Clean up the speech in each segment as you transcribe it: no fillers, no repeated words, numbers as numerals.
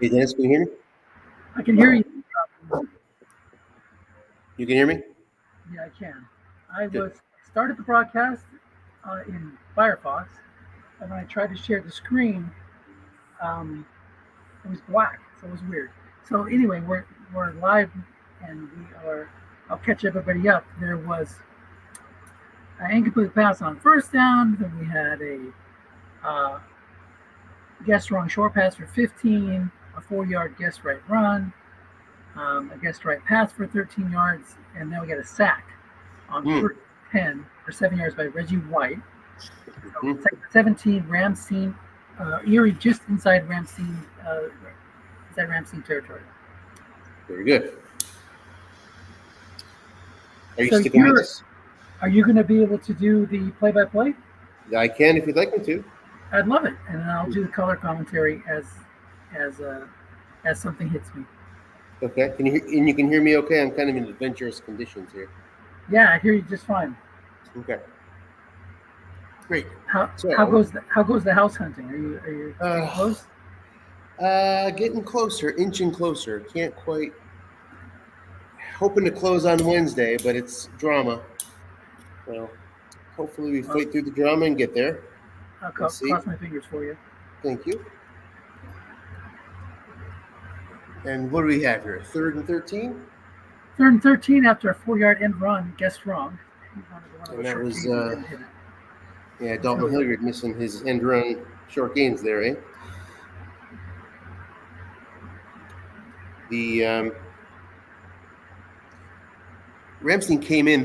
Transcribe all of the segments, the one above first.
Hey, Dennis, can you hear me? I can hear you. You can hear me? Yeah, I can. I Good. was started the broadcast in Firefox, and when I tried to share the screen, um, it was black, so it was weird. So anyway, we're live, and we are. I'll catch everybody up. There was an incomplete pass on first down. Then we had a guess wrong short pass for 15, a 4-yard guess right run, a guess right pass for 13 yards, and then we got a sack on Hmm. first 10 for 7 yards by Reggie White. Hmm. 17, Rammstein, Erie just inside Rammstein territory. Very good. Are you So sticking with us? are you going to be able to do the play-by-play? I can if you'd like me to. I'd love it, and then I'll do the color commentary as uh, as something hits me. Okay. Can you hear, and you can hear me okay? I'm kind of in adventurous conditions here. Yeah, I hear you just fine. Okay. Great. How So, how goes the house hunting? Are you getting close? getting closer, inching closer. Can't quite. Hoping to close on Wednesday, but it's drama. Well, hopefully we Well, fight through the drama and get there. I'll We'll see. cross my fingers for you. Thank you. And what do we have here? 3rd and 13? 3rd and 13 after a 4-yard end run. Guessed wrong. He wanted one of And the that short was gains and didn't hit it. Yeah, Dalton Hilliard missing his end run short gains there, eh? The Rammstein came in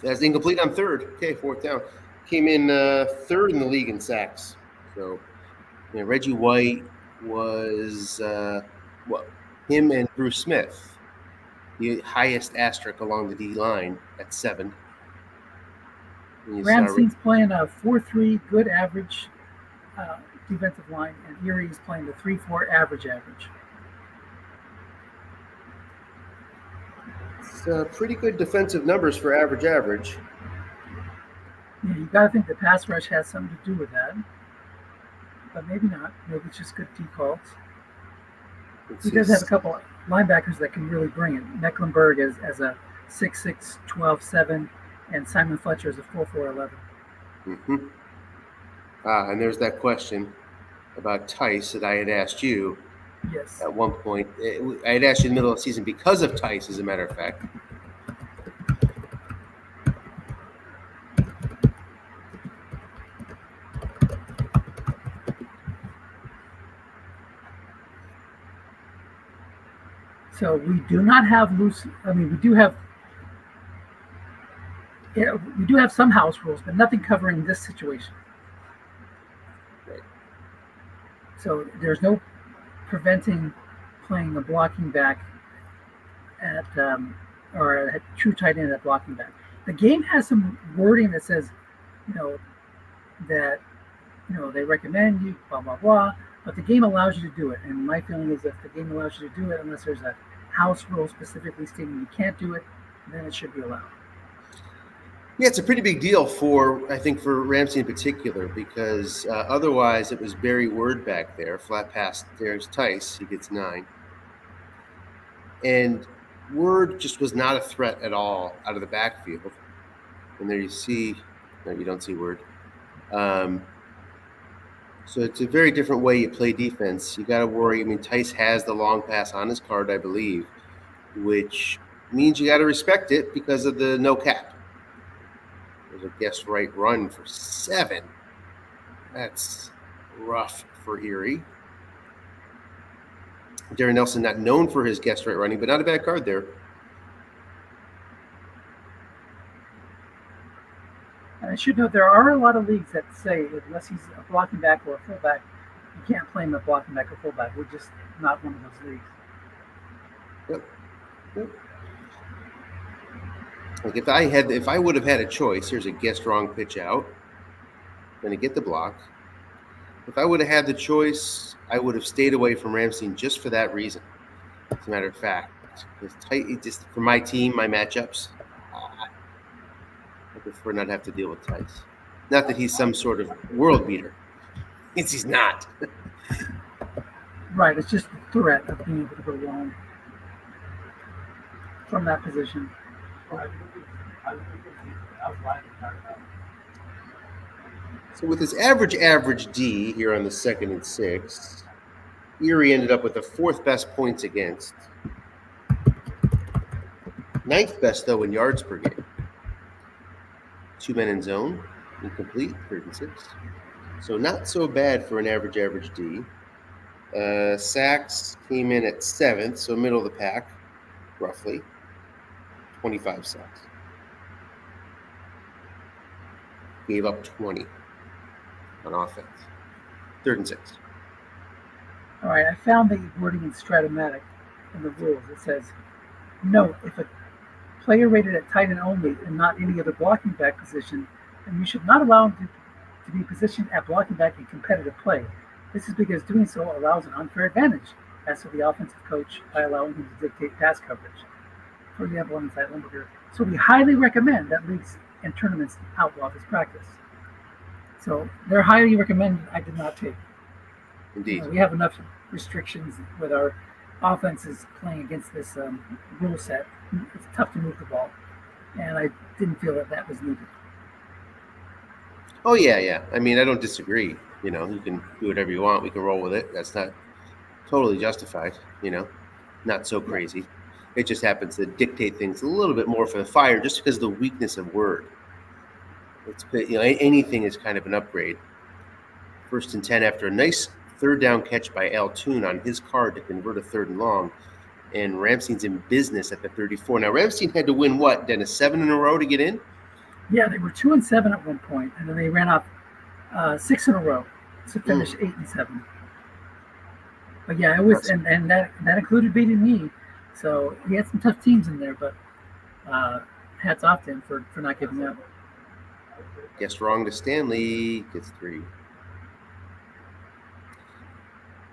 as incomplete on 3rd. Okay, 4th down. Came in 3rd in the league in sacks. So, Reggie White was him and Bruce Smith, the highest asterisk along the D line at 7. Ramstein's playing a 4-3 good average defensive line, and Erie's playing the 3-4 average. It's pretty good defensive numbers for average. Yeah, you got to think the pass rush has something to do with that, but maybe not. Maybe it's just good D calls. He does have a couple of linebackers that can really bring it. Mecklenburg as a 6'6", 12'7", and Simon Fletcher is a 4'4", 11. Mm-hmm. And there's that question about Tice that I had asked you. Yes. At one point. I had asked you in the middle of the season because of Tice, as a matter of fact. So we do not have loose. I mean, we do have some house rules, but nothing covering this situation. Right. So there's no preventing playing a blocking back at or a true tight end at blocking back. The game has some wording that says, that they recommend you, blah blah blah, but the game allows you to do it. And my feeling is if the game allows you to do it, unless there's a house rule specifically stating you can't do it, then it should be allowed. Yeah, it's a pretty big deal for Rammstein in particular, because otherwise it was Barry Word back there, flat pass. There's Tice, he gets 9. And Word just was not a threat at all out of the backfield. And there you don't see Word. So it's a very different way you play defense. You got to worry. I mean, Tice has the long pass on his card, I believe, which means you got to respect it because of the no cap. There's a guess right run for 7. That's rough for Erie. Darren Nelson, not known for his guess right running, but not a bad card there. And I should note there are a lot of leagues that say unless he's a blocking back or a fullback, you can't play him at blocking back or fullback. We're just not one of those leagues. Yep. Like if I would have had a choice, here's a guessed wrong pitch out. Going to get the block. If I would have had the choice, I would have stayed away from Rammstein just for that reason. As a matter of fact, it's tight. Just for my team, my matchups, I prefer not have to deal with Tice. Not that he's some sort of world beater. He's not. Right, it's just the threat of being able to go long from that position. So with his average D here on the 2nd and 6, Erie ended up with the 4th best points against. 9th best, though, in yards per game. 2 men in zone, incomplete, 3rd and 6. So not so bad for an average D. Sacks came in at 7th, so middle of the pack, roughly. 25 sacks. Gave up 20 on offense. 3rd and 6. All right, I found the wording in Stratomatic in the rules. It says, note, if a player rated at tight end only and not any other blocking back position, then you should not allow him to be positioned at blocking back in competitive play. This is because doing so allows an unfair advantage as to the offensive coach by allowing him to dictate pass coverage. For example, on inside linebacker. So we highly recommend that leagues and tournaments outlaw this practice. So they're highly recommended. I did not take. Indeed. We have enough restrictions with our offenses playing against this rule set. It's tough to move the ball, and I didn't feel that was needed. Oh, yeah. I mean, I don't disagree. You can do whatever you want. We can roll with it. That's not totally justified, not so crazy. It just happens to dictate things a little bit more for the Fire just because of the weakness of word. It's anything is kind of an upgrade. 1st and 10 after a nice 3rd down catch by Al Toon on his card to convert a 3rd and long. And Rammstein's in business at the 34. Now, Rammstein had to win what, Dennis, 7 in a row to get in? Yeah, they were 2-7 at one point, and then they ran off 6 in a row to finish 8-7. But yeah, it was, and that included beating me. So he had some tough teams in there, but hats off to him for not giving up. Guess wrong to Stanley, gets 3.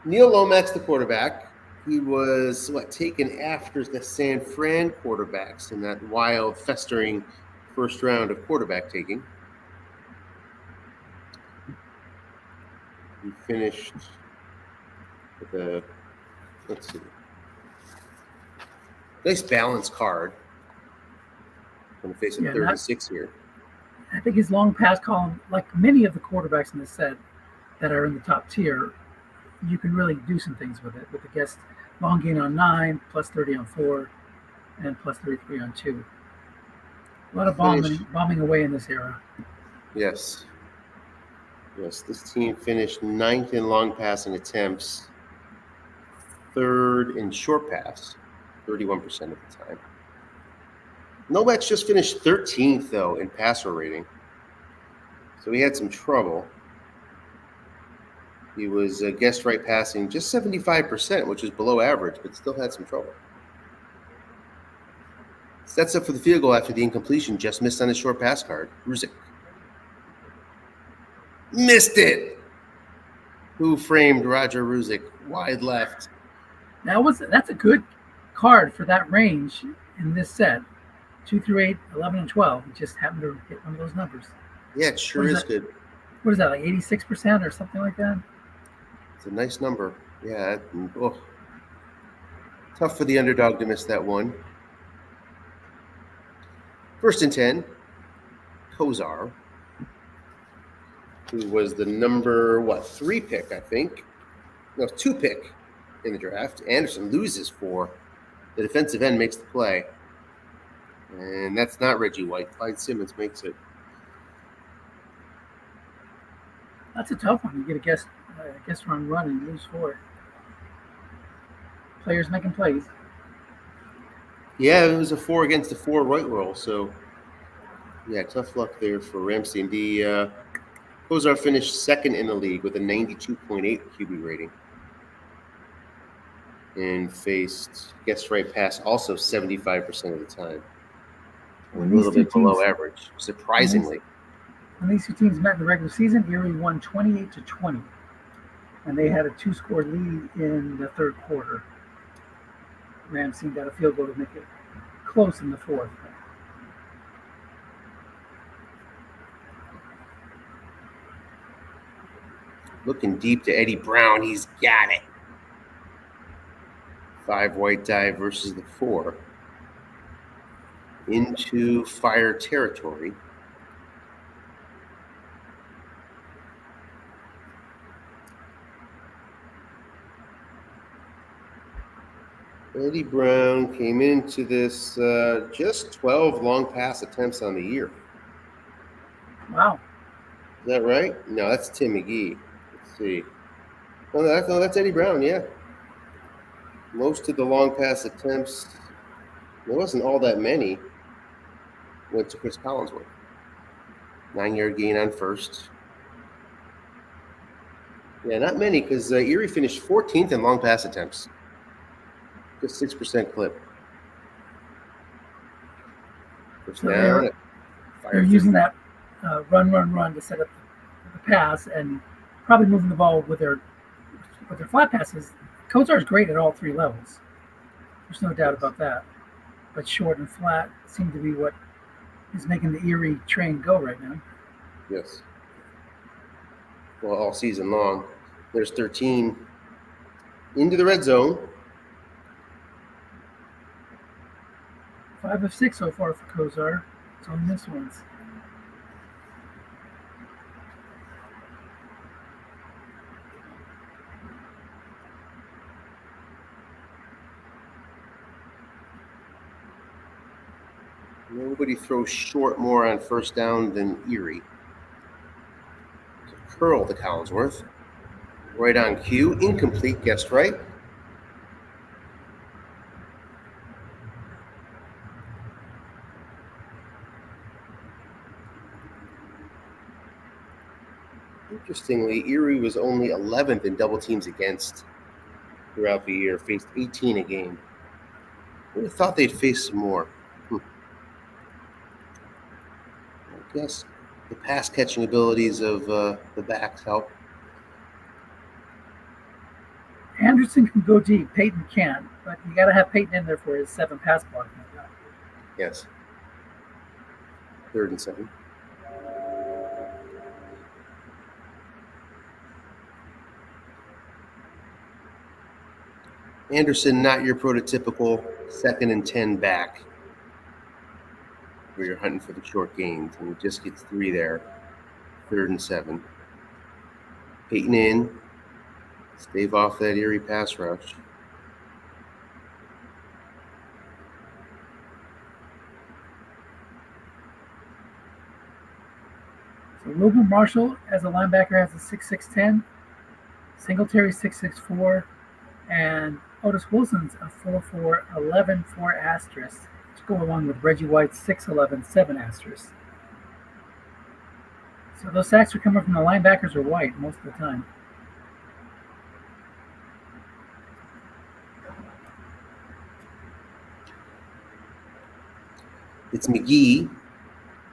Neil Lomax, the quarterback, he was taken after the San Fran quarterbacks in that wild, festering 1st round of quarterback taking. He finished with a, let's see, nice balanced card. Going to face a 3rd and 6 here. I think his long pass column, like many of the quarterbacks in the set that are in the top tier, you can really do some things with it. With the guest long gain on 9, plus 30 on 4, and plus 33 on 2. A lot of bombing away in this era. Yes, this team finished 9th in long passing attempts, 3rd in short pass, 31% of the time. Lomax just finished 13th, though, in passer rating. So he had some trouble. He was guest right passing just 75%, which is below average, but still had some trouble. Sets up for the field goal after the incompletion, just missed on his short pass card. Ruzic. Missed it! Who framed Roger Ruzic? Wide left. That's a good card for that range in this set. 2 through 8, 11 and 12. It just happened to hit one of those numbers. Yeah, it sure is good. What is that, like 86% or something like that? It's a nice number. Yeah. Tough for the underdog to miss that one. 1st and 10. Kozar, who was the number, 3 pick, I think. No, 2 pick in the draft. Anderson loses 4. The defensive end makes the play. And that's not Reggie White. Clyde Simmons makes it. That's a tough one. You get a guest run and lose 4. Players making plays. Yeah, it was a 4 against a 4 right roll. So, yeah, tough luck there for Rammstein. The Kozar finished 2nd in the league with a 92.8 QB rating. And faced guest right pass also 75% of the time. A little bit below average, surprisingly. When these 2 teams met in the regular season, Erie won 28-20. And they had a 2-score lead in the 3rd quarter. Rammstein got a field goal to make it close in the 4th. Looking deep to Eddie Brown. He's got it. 5 white die versus the 4 into fire territory. Eddie Brown came into this just 12 long pass attempts on the year. Wow. Is that right? No, that's Tim McGee. Let's see. Oh, that's Eddie Brown, yeah. Most of the long pass attempts, there wasn't all that many, went to Chris Collinsworth. 9-yard gain on first. Yeah, not many, because Erie finished 14th in long pass attempts. Just 6% clip. First So down. they're using that run to set up the pass, and probably moving the ball with their flat passes. Kozar is great at all three levels. There's no doubt about that. But short and flat seem to be what is making the Erie train go right now. Yes. Well, all season long. There's 13 into the red zone. 5 of 6 so far for Kozar. It's only missed once. Nobody throws short more on first down than Erie. So curl to Collinsworth. Right on cue. Incomplete. Guessed right. Interestingly, Erie was only 11th in double teams against throughout the year. Faced 18 a game. I would have thought they'd face some more. I guess the pass catching abilities of the backs help. Anderson can go deep. Peyton can't, but you got to have Peyton in there for his 7 pass blocking. Yes. 3rd and 7. Anderson, not your prototypical 2nd and 10 back where you're hunting for the short gains, and he just gets 3 there. 3rd and 7. Peyton in. Stave off that Erie pass rush. So Logan Marshall as a linebacker has a 6'6", Singletary 6'4", and Otis Wilson's a 4'4", 11, 4 asterisk to go along with Reggie White's 6'11", 7 asterisk. So those sacks are coming from the linebackers are white most of the time. It's McGee.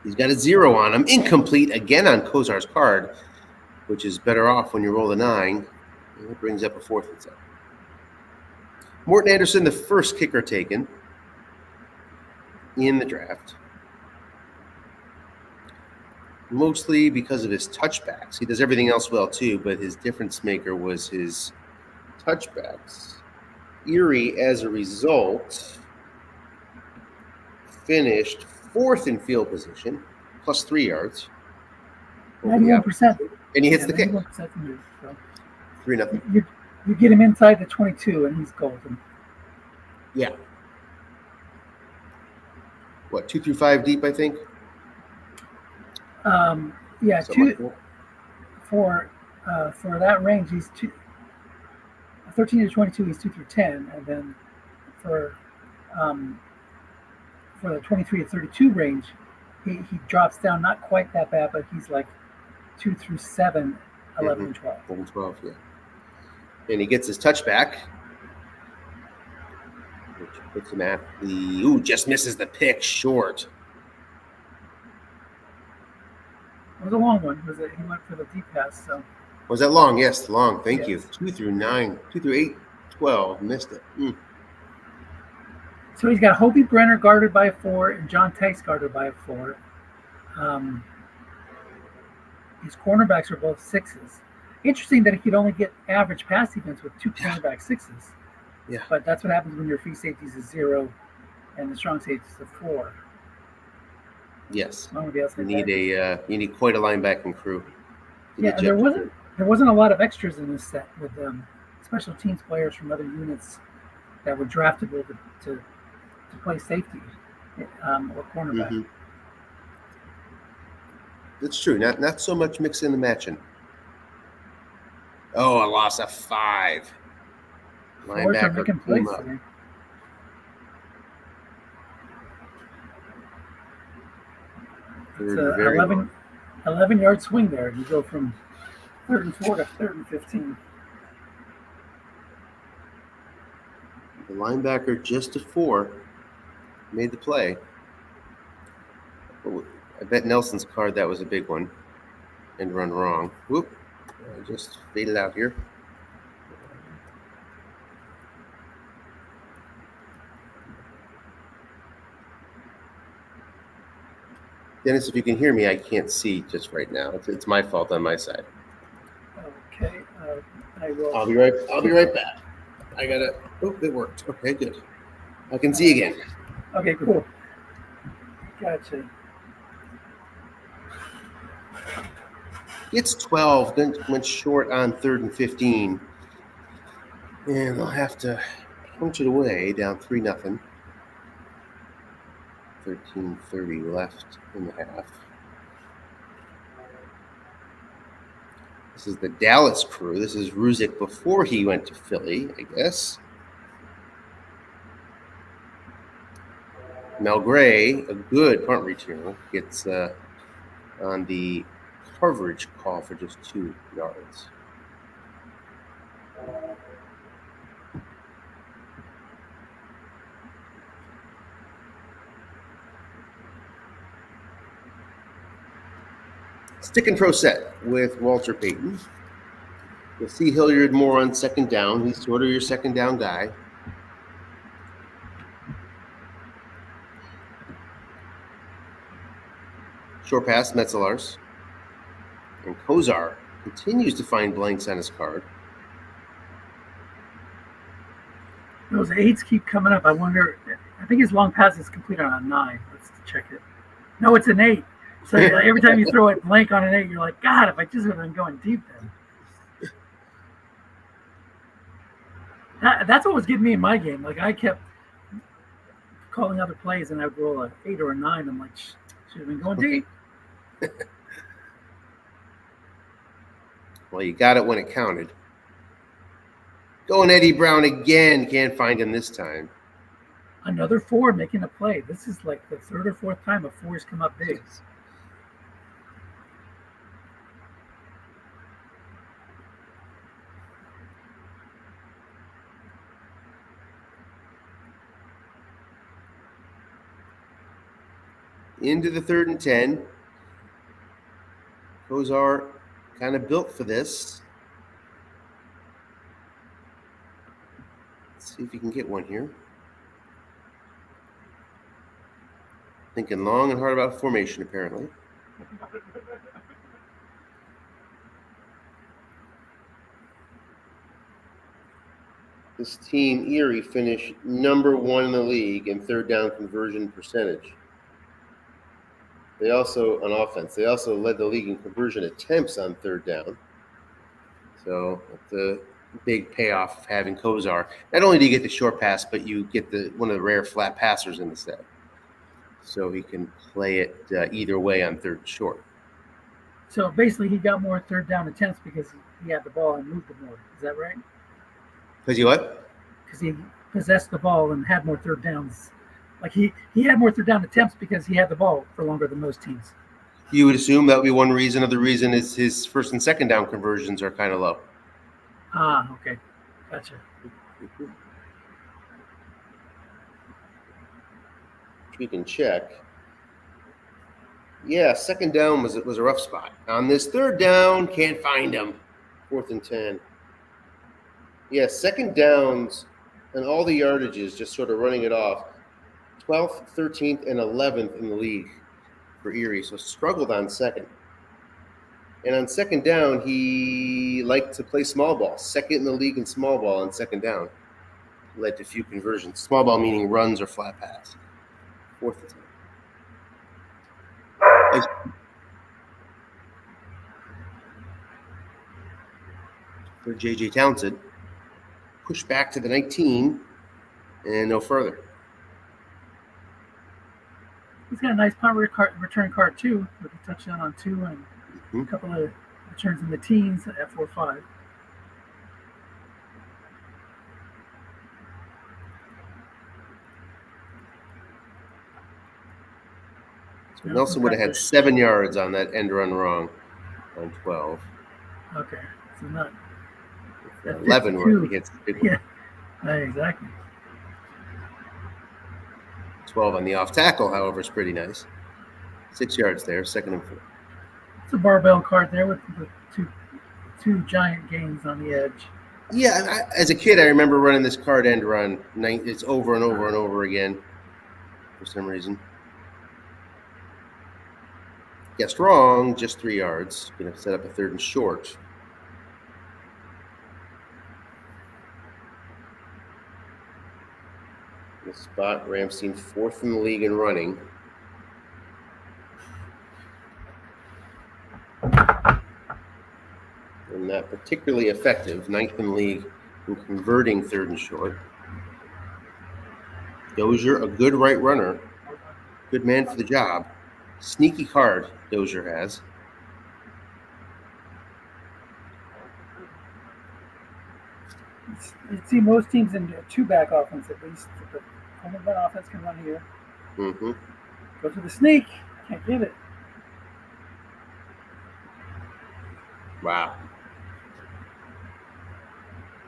He's got a 0 on him. Incomplete again on Kozar's card, which is better off when you roll a 9. And it brings up a 4th and 7. Morton Anderson, the first kicker taken in the draft. Mostly because of his touchbacks. He does everything else well too, but his difference maker was his touchbacks. Erie, as a result, finished 4th in field position, plus 3 yards. 91%. And he hits the kick. 3-0. You get him inside the 22, and he's golden. Yeah. What, 2 through 5 deep, I think? Yeah, Something 2 for that range. He's 13 to 22. He's 2 through 10, and then for the 23 to 32 range, he drops down not quite that bad, but he's like 2 through 7, 11 and 12. 11, 12, yeah. And he gets his touchback, which puts him at the just misses the pick short. It was a long one. He went for the deep pass. So was that long? Yes, long. Thank you. Yes. 2 through 9, 2 through 8, 12. Missed it. So he's got Hobie Brenner guarded by a 4 and John Tice guarded by a 4. His cornerbacks are both 6s. Interesting that he could only get average pass defense with 2 cornerback 6s. Yeah. But that's what happens when your free safety is a 0 and the strong safety is a 4. Yes. Along with the You outside need backers. you need quite a linebacking crew to Yeah, get and you up to 4. there wasn't a lot of extras in this set with special teams players from other units that were draftable to play safety or cornerback. Mm-hmm. That's true. Not so much mixing and matching. Oh, I lost a 5. Forwards are Linebacker making came plays up. today. It's Third and a very long. 11-yard swing there. You go from 3rd and 4 to 3rd and 15. The linebacker just to 4 made the play. Oh, I bet Nelson's card that was a big one. And run wrong. Whoop. I just faded out here. Dennis, if you can hear me, I can't see just right now. It's my fault on my side. Okay, I will. I'll be right back. I gotta. Oh, it worked. Okay, good. I can see again. Okay, cool. Gotcha. It's 12. Then went short on 3rd and 15, and they'll have to punch it away down 3-0. 13:30 left in the half. This is the Dallas crew. This is Ruzick before he went to Philly, I guess. Mel Gray, a good punt returner, gets on the coverage call for just 2 yards. Stick and throw set with Walter Payton. You'll see Hilliard more on 2nd down. He's sort of your 2nd down guy. Short pass, Metzelars. And Kozar continues to find blanks on his card. Those 8s keep coming up. I wonder. I think his long pass is completed on a 9. Let's check it. No, it's an 8. So every time you throw it blank on an 8, you're like, God, if I just would have been going deep then. That's what was getting me in my game. Like I kept calling other plays, and I'd roll an 8 or a 9. I'm like, should have been going deep. Well, you got it when it counted. Going Eddie Brown again. Can't find him this time. Another 4 making a play. This is like the 3rd or 4th time a 4 has come up big. Into the 3rd and 10. Kozar kind of built for this. Let's see if he can get one here. Thinking long and hard about formation, apparently. This team, Erie, finished number 1 in the league in 3rd down conversion percentage. They also, on offense, they also led the league in conversion attempts on 3rd down. So that's a big payoff of having Kozar. Not only do you get the short pass, but you get one of the rare flat passers in the set. So he can play it either way on 3rd and short. So basically, he got more 3rd down attempts because he had the ball and moved it more. Is that right? Because you what? Because he possessed the ball and had more 3rd downs. Like he had more 3rd down attempts because he had the ball for longer than most teams. You would assume that would be one reason. Other reason is his 1st and 2nd down conversions are kind of low. Ah, okay. Gotcha. We can check. Yeah, 2nd down was a rough spot. On this 3rd down, can't find him. 4th and 10. Yeah, 2nd downs and all the yardages just sort of running it off. 12th, 13th, and 11th in the league for Erie. So struggled on 2nd. And on 2nd down, he liked to play small ball. 2nd in the league in small ball on 2nd down. led to few conversions. Small ball meaning runs or flat pass. 4th and 10. For J.J. Townsend, push back to the 19 and no further. He's got a nice punt return card too, with a touchdown on 2 and a couple of returns in the teens at 4-5. So Nelson would have had 7 yards on that end run wrong on 12. Okay, so not 11 where he gets the big one. Yeah, exactly. 12 on the off tackle, however, is pretty nice. 6 yards there, 2nd and 4. It's a barbell card there with the two giant gains on the edge. Yeah, as a kid, I remember running this card end run. It's over and over and over again for some reason. Guessed wrong, just 3 yards. Going to set up a 3rd and short. The spot, Rammstein 4th in the league in running. And not particularly effective, 9th in the league in converting 3rd and short. Dozier, a good right runner, good man for the job. Sneaky card Dozier has. You see most teams in a 2-back offense at least. The home run offense can run here. Mm-hmm. Go to the sneak. Can't get it. Wow.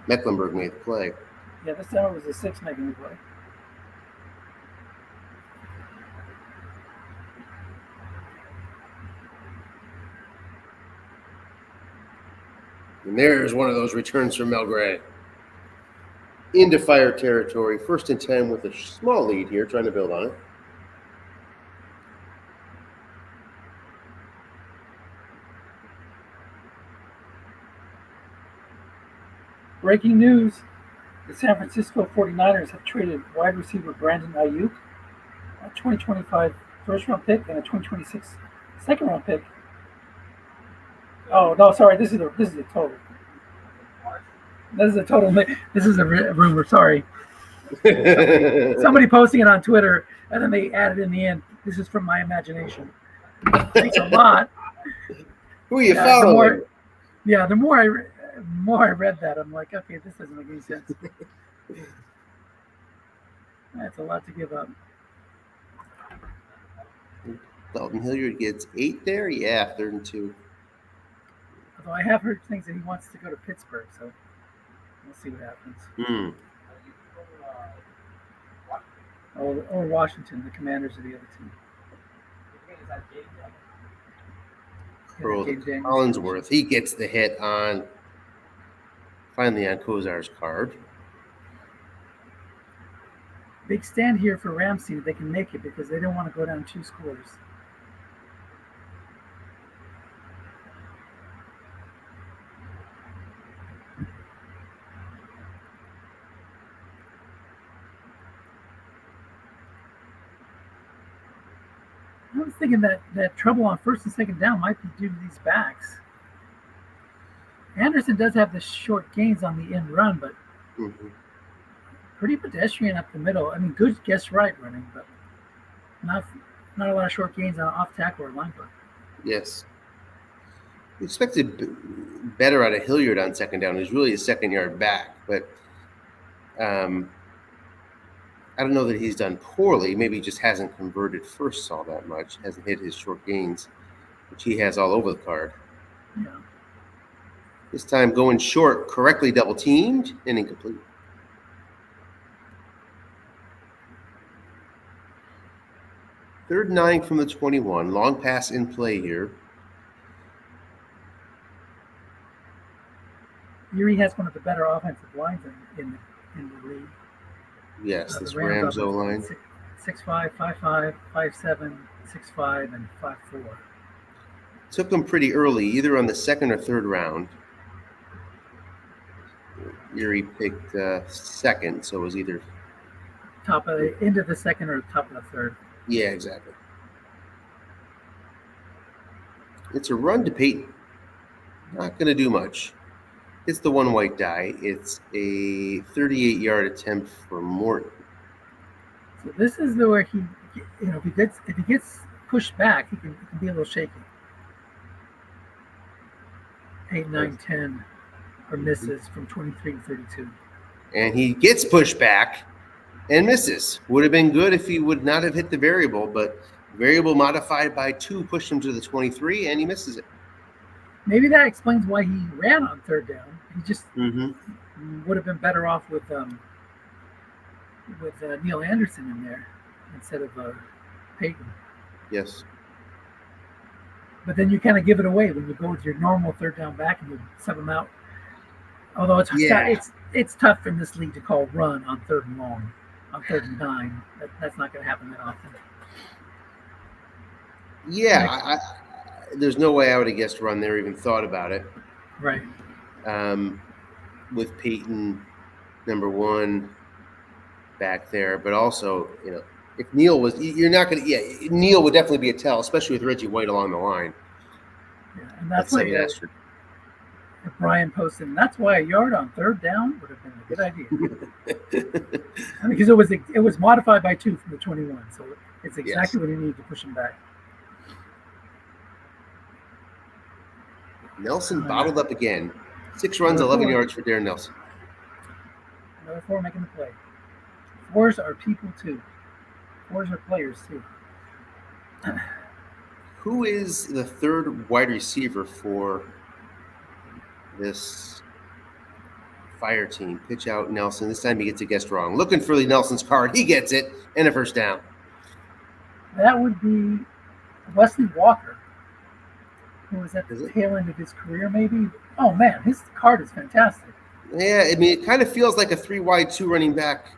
Mecklenburg made the play. Yeah, this time it was a 6 making the play. And there's one of those returns from Mel Gray. Into fire territory. 1st and 10 with a small lead here, trying to build on it. Breaking news. The San Francisco 49ers have traded wide receiver Brandon Ayuk, a 2025 first-round pick, and a 2026 second-round pick. Oh no, sorry. This is a total. This is a total. This is a rumor. Sorry. Somebody posting it on Twitter, and then they added in the end. This is from my imagination. Thanks a lot. Who are you following? The more I read that, I'm like, okay, this doesn't make any sense. That's a lot to give up. Dalton Hilliard gets 8 there? Yeah, 3rd and 2. Although I have heard things that he wants to go to Pittsburgh, so we'll see what happens. Or Washington, the Commanders of the other team. Collinsworth, he gets the hit on, finally on Kozar's card. Big stand here for Rammstein if they can make it because they don't want to go down 2 scores. I was thinking that trouble on 1st and 2nd down might be due to these backs. Anderson does have the short gains on the end run, but pretty pedestrian up the middle. I mean, good guess right running, but not a lot of short gains on off tackle or linebacker. Yes. We expected better out of Hilliard on 2nd down. He's really a 2nd yard back, but I don't know that he's done poorly. Maybe he just hasn't converted firsts all that much, hasn't hit his short gains, which he has all over the card. Yeah. This time going short, correctly double teamed and incomplete. Third 9 from the 21. Long pass in play here. Erie has one of the better offensive lines in the league. Yes, this Rams O-line. 6'5", 5'5", 5'7", 6'5", and 5'4". Took them pretty early, either on the 2nd or 3rd round. Erie picked second, so it was either. Top of the end of the second or top of the third. Yeah, exactly. It's a run to Peyton. Not going to do much. It's the one white die. It's a 38-yard attempt for Morton. So this is the where he, if he gets pushed back, he can be a little shaky. 8, 9, 10, or misses from 23 to 32. And he gets pushed back and misses. Would have been good if he would not have hit the variable, but variable modified by 2 pushed him to the 23, and he misses it. Maybe that explains why he ran on third down. He just Mm-hmm. would have been better off with Neil Anderson in there instead of Peyton. Yes. But then you kind of give it away when you go with your normal third down back and you sub him out. Although it's tough in this league to call run on third and long, on third and 9. That's not going to happen that often. Yeah, there's no way I would have guessed run there, even thought about it. Right. With Peyton, number 1, back there, but also, if Neil was, you're not going to, Neil would definitely be a tell, especially with Reggie White along the line. Yeah, and that's why if Brian posted, and that's why a yard on third down would have been a good idea. Because it was modified by 2 from the 21, so it's exactly what you need to push him back. Nelson bottled up again. 6 runs, 11 yards for Darren Nelson. Another 4 making the play. 4s are people too. 4s are players too. Who is the third wide receiver for this Fire team? Pitch out Nelson. This time he gets a guess wrong. Looking for Nelson's card. He gets it. And a first down. That would be Wesley Walker, who was at the tail end of his career, maybe. Oh, man, his card is fantastic. Yeah, I mean, it kind of feels like a 3 wide, 2 running back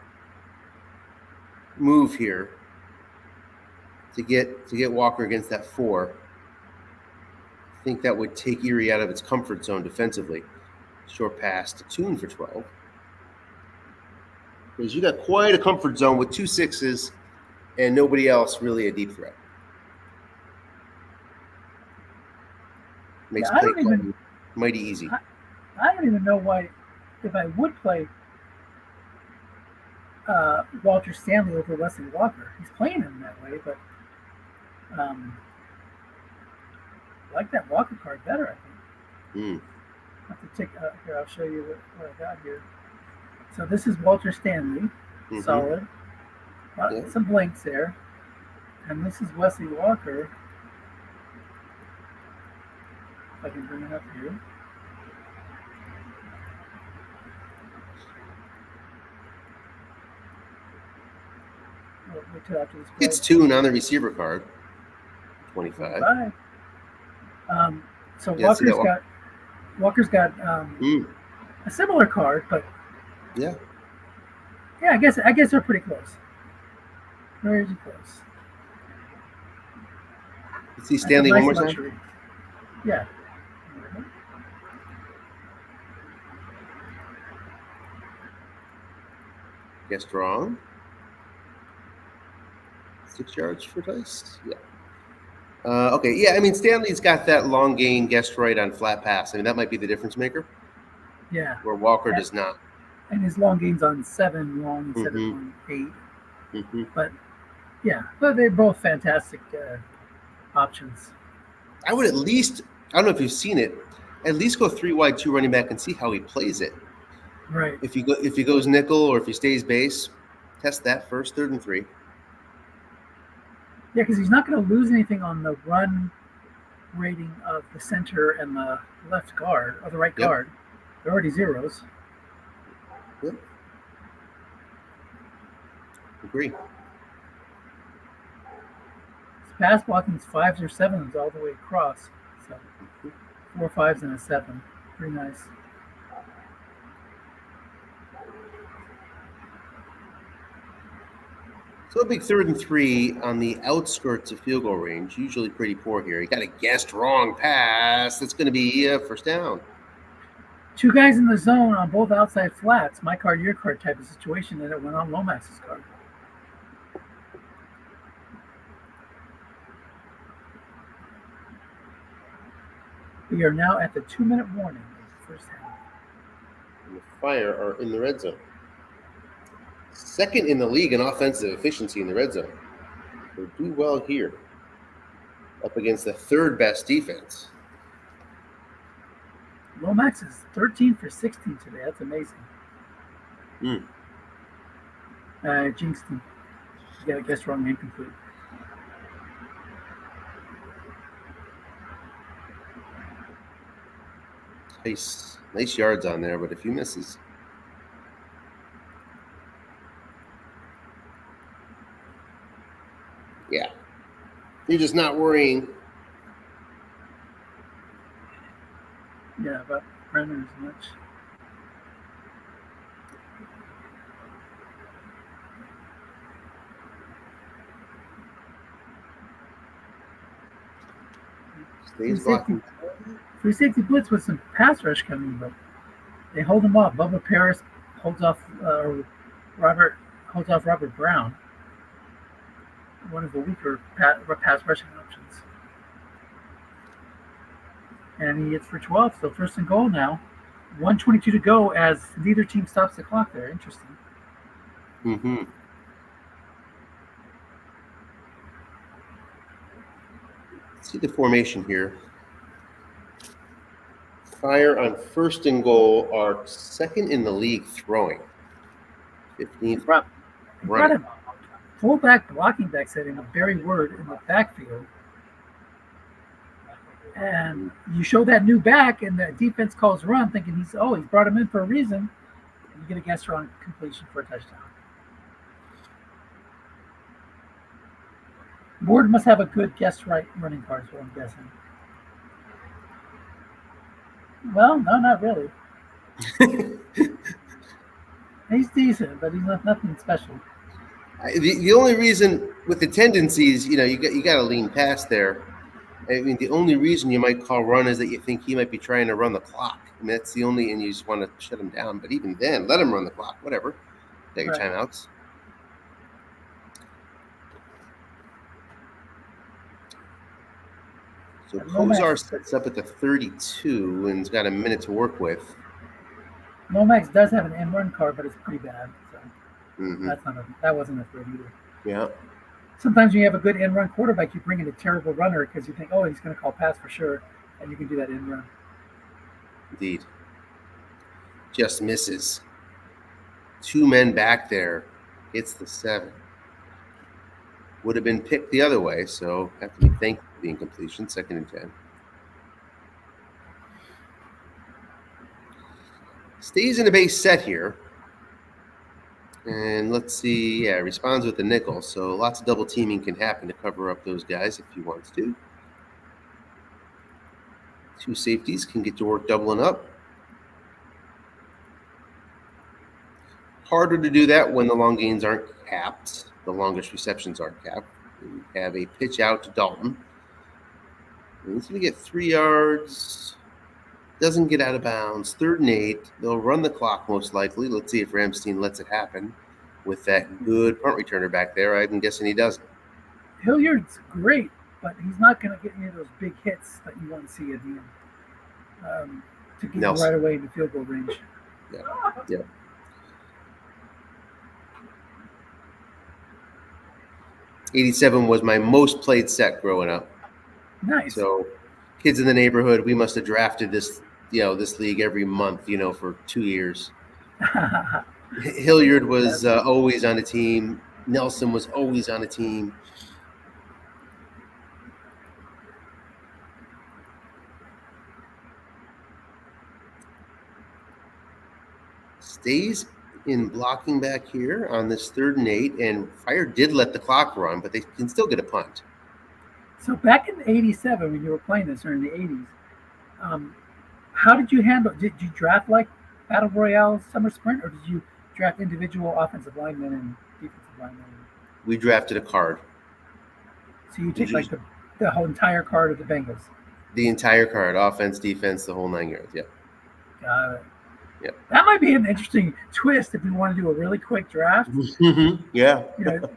move here to get Walker against that 4. I think that would take Erie out of its comfort zone defensively. Short pass to Tune for 12. Because you got quite a comfort zone with 2 6s and nobody else really a deep threat. Makes play mighty easy. I don't even know why, if I would play Walter Stanley over Wesley Walker. He's playing him that way, but I like that Walker card better, I think. I have to take here. I'll show you what I got here. So this is Walter Stanley, solid. Some blanks there, and this is Wesley Walker. If I can bring it up here. Wait till after this play. It's Tune on the receiver card. 25. So Walker's got a similar card, but yeah, I guess they're pretty close. Very close. Let's see Stanley one more time. Luxury. Yeah. Guessed wrong. 6 yards for Tice. Yeah. Okay. Yeah. I mean, Stanley's got that long gain guessed right on flat pass. I mean, that might be the difference maker. Yeah. Where Walker does not. And his long gain's on 7 long instead of on 8. But yeah, but they're both fantastic options. I would at least, I don't know if you've seen it, at least go 3 wide, 2 running back and see how he plays it. Right. If he goes nickel or if he stays base, test that first, 3rd and 3. Yeah, because he's not going to lose anything on the run rating of the center and the left guard or the right guard. They're already zeros. Yep. Agree. His pass blocking's 5s or 7s all the way across. So 4 5s and a 7. Pretty nice. So a big 3rd and 3 on the outskirts of field goal range. Usually pretty poor here. He got a guessed wrong pass. That's going to be first down. Two guys in the zone on both outside flats, my card, your card type of situation, and it went on Lomax's card. We are now at the 2-minute warning of the first half. And the Fire are in the red zone. Second in the league in offensive efficiency in the red zone. They do well here. Up against the third best defense. Lomax is 13 for 16 today. That's amazing. Jinxed him. She got a guess wrong, incomplete. Nice yards on there, but a few misses. Yeah. You're just not worrying. Yeah, but Brenner as much. Stays blocking. Free safety blitz with some pass rush coming, but they hold him off. Bubba Paris holds off Robert Brown, one of the weaker pass rushing options. And he hits for 12, so first and goal now. 1:22 to go as neither team stops the clock there. Interesting. Mm-hmm. See the formation here. Fire on first and goal are second in the league throwing. 15th. Brought him fullback blocking back setting of Barry Word in the backfield. And you show that new back and the defense calls run thinking he's brought him in for a reason. And you get a guess wrong completion for a touchdown. Ward must have a good guess right running card, is what I'm guessing. Well, no, not really. He's decent, but he's nothing special. The only reason with the tendencies, you got to lean past there. I mean, the only reason you might call run is that you think he might be trying to run the clock. I mean, that's the only, and you just want to shut him down. But even then, let him run the clock, whatever. Take your timeouts. So Kozar sets up at the 32 and has got a minute to work with. Lomax does have an end run card, but it's pretty bad. So that wasn't a threat either. Yeah. Sometimes when you have a good end run quarterback, you bring in a terrible runner because you think, he's going to call pass for sure, and you can do that end run. Indeed. Just misses. Two men back there. Hits the 7. Would have been picked the other way, so have to be thankful for the incompletion. 2nd and 10. Stays in a base set here. And let's see, responds with the nickel. So lots of double teaming can happen to cover up those guys if he wants to. Two safeties can get to work doubling up. Harder to do that when the long gains aren't capped. The longest receptions aren't capped. We have a pitch out to Dalton. And he's going to get 3 yards. Doesn't get out of bounds. 3rd and 8. They'll run the clock most likely. Let's see if Rammstein lets it happen with that good punt returner back there. I'm guessing he doesn't. Hilliard's great, but he's not going to get any of those big hits that you want to see at the end to get him right away in the field goal range. Yeah. 87 was my most played set growing up. Nice. So kids in the neighborhood, we must have drafted this, this league every month, for 2 years. Hilliard was always on a team. Nelson was always on a team. Stays in blocking back here on this 3rd and 8, and Fire did let the clock run, but they can still get a punt. So back in '87, when you were playing this, or in the '80s, how did you handle? Did you draft like Battle Royale Summer Sprint, or did you draft individual offensive linemen and defensive linemen? We drafted a card. So you took like the whole entire card of the Bengals. The entire card, offense, defense, the whole 9 yards. Yeah. Got it. Yep. That might be an interesting twist if we want to do a really quick draft. Yeah.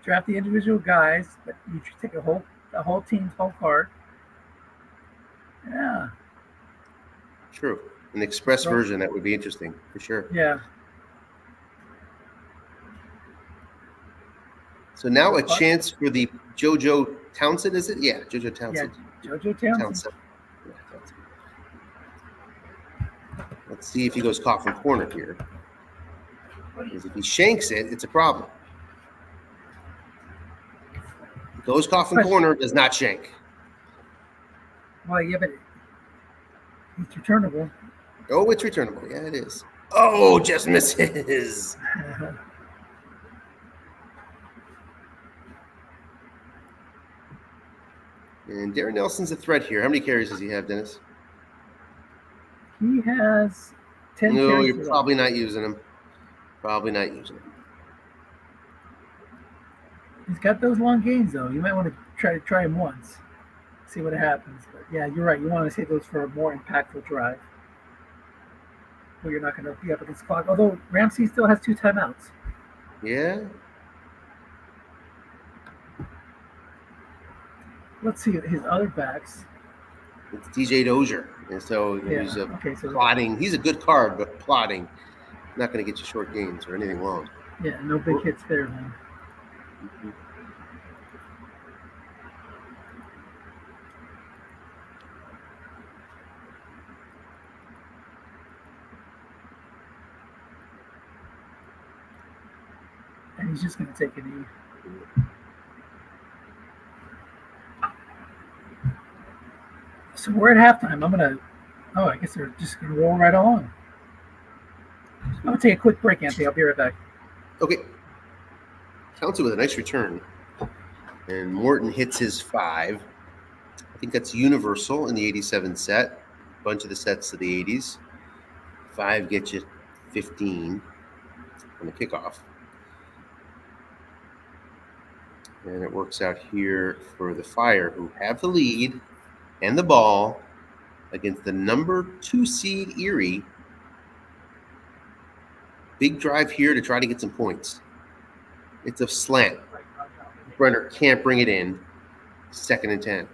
Draft the individual guys, but you should take a whole team's whole card. Yeah. True. An express So, version, that would be interesting for sure. yeah. So now a chance for the JoJo Townsend, is it? Yeah, JoJo Townsend. Yeah, JoJo Townsend. Yeah, Townsend. Let's see if he goes coffin corner here. Because if he shanks it, it's a problem. Goes coffin corner, does not shank. Well, yeah, but it's returnable. Oh, it's returnable. Yeah, it is. Oh, just misses. And Darren Nelson's a threat here. How many carries does he have, Dennis? He has 10 No, carries. you're probably not using him. Probably not using him. He's got those long gains, though. You might want to try him once, see what happens. But yeah, you're right. You want to save those for a more impactful drive where you're not going to be up against the clock. Although Ramsey still has 2 timeouts. Yeah. Let's see his other backs. It's DJ Dozier. And so he's plotting. He's a good card, but plotting. Not going to get you short gains or anything long. Yeah, no big hits there, man. Mm-hmm. And he's just going to take a knee. So we're at halftime. I guess they're just going to roll right on. I'm going to take a quick break, Anthony. I'll be right back. Okay. Townsend with a nice return. And Morton hits his 5. I think that's universal in the 87 set. A bunch of the sets of the 80s. 5 gets you 15 on the kickoff. And it works out here for the Fire, who have the lead and the ball against the number 2 seed Erie. Big drive here to try to get some points. It's a slant. Brenner can't bring it in. 2nd and 10.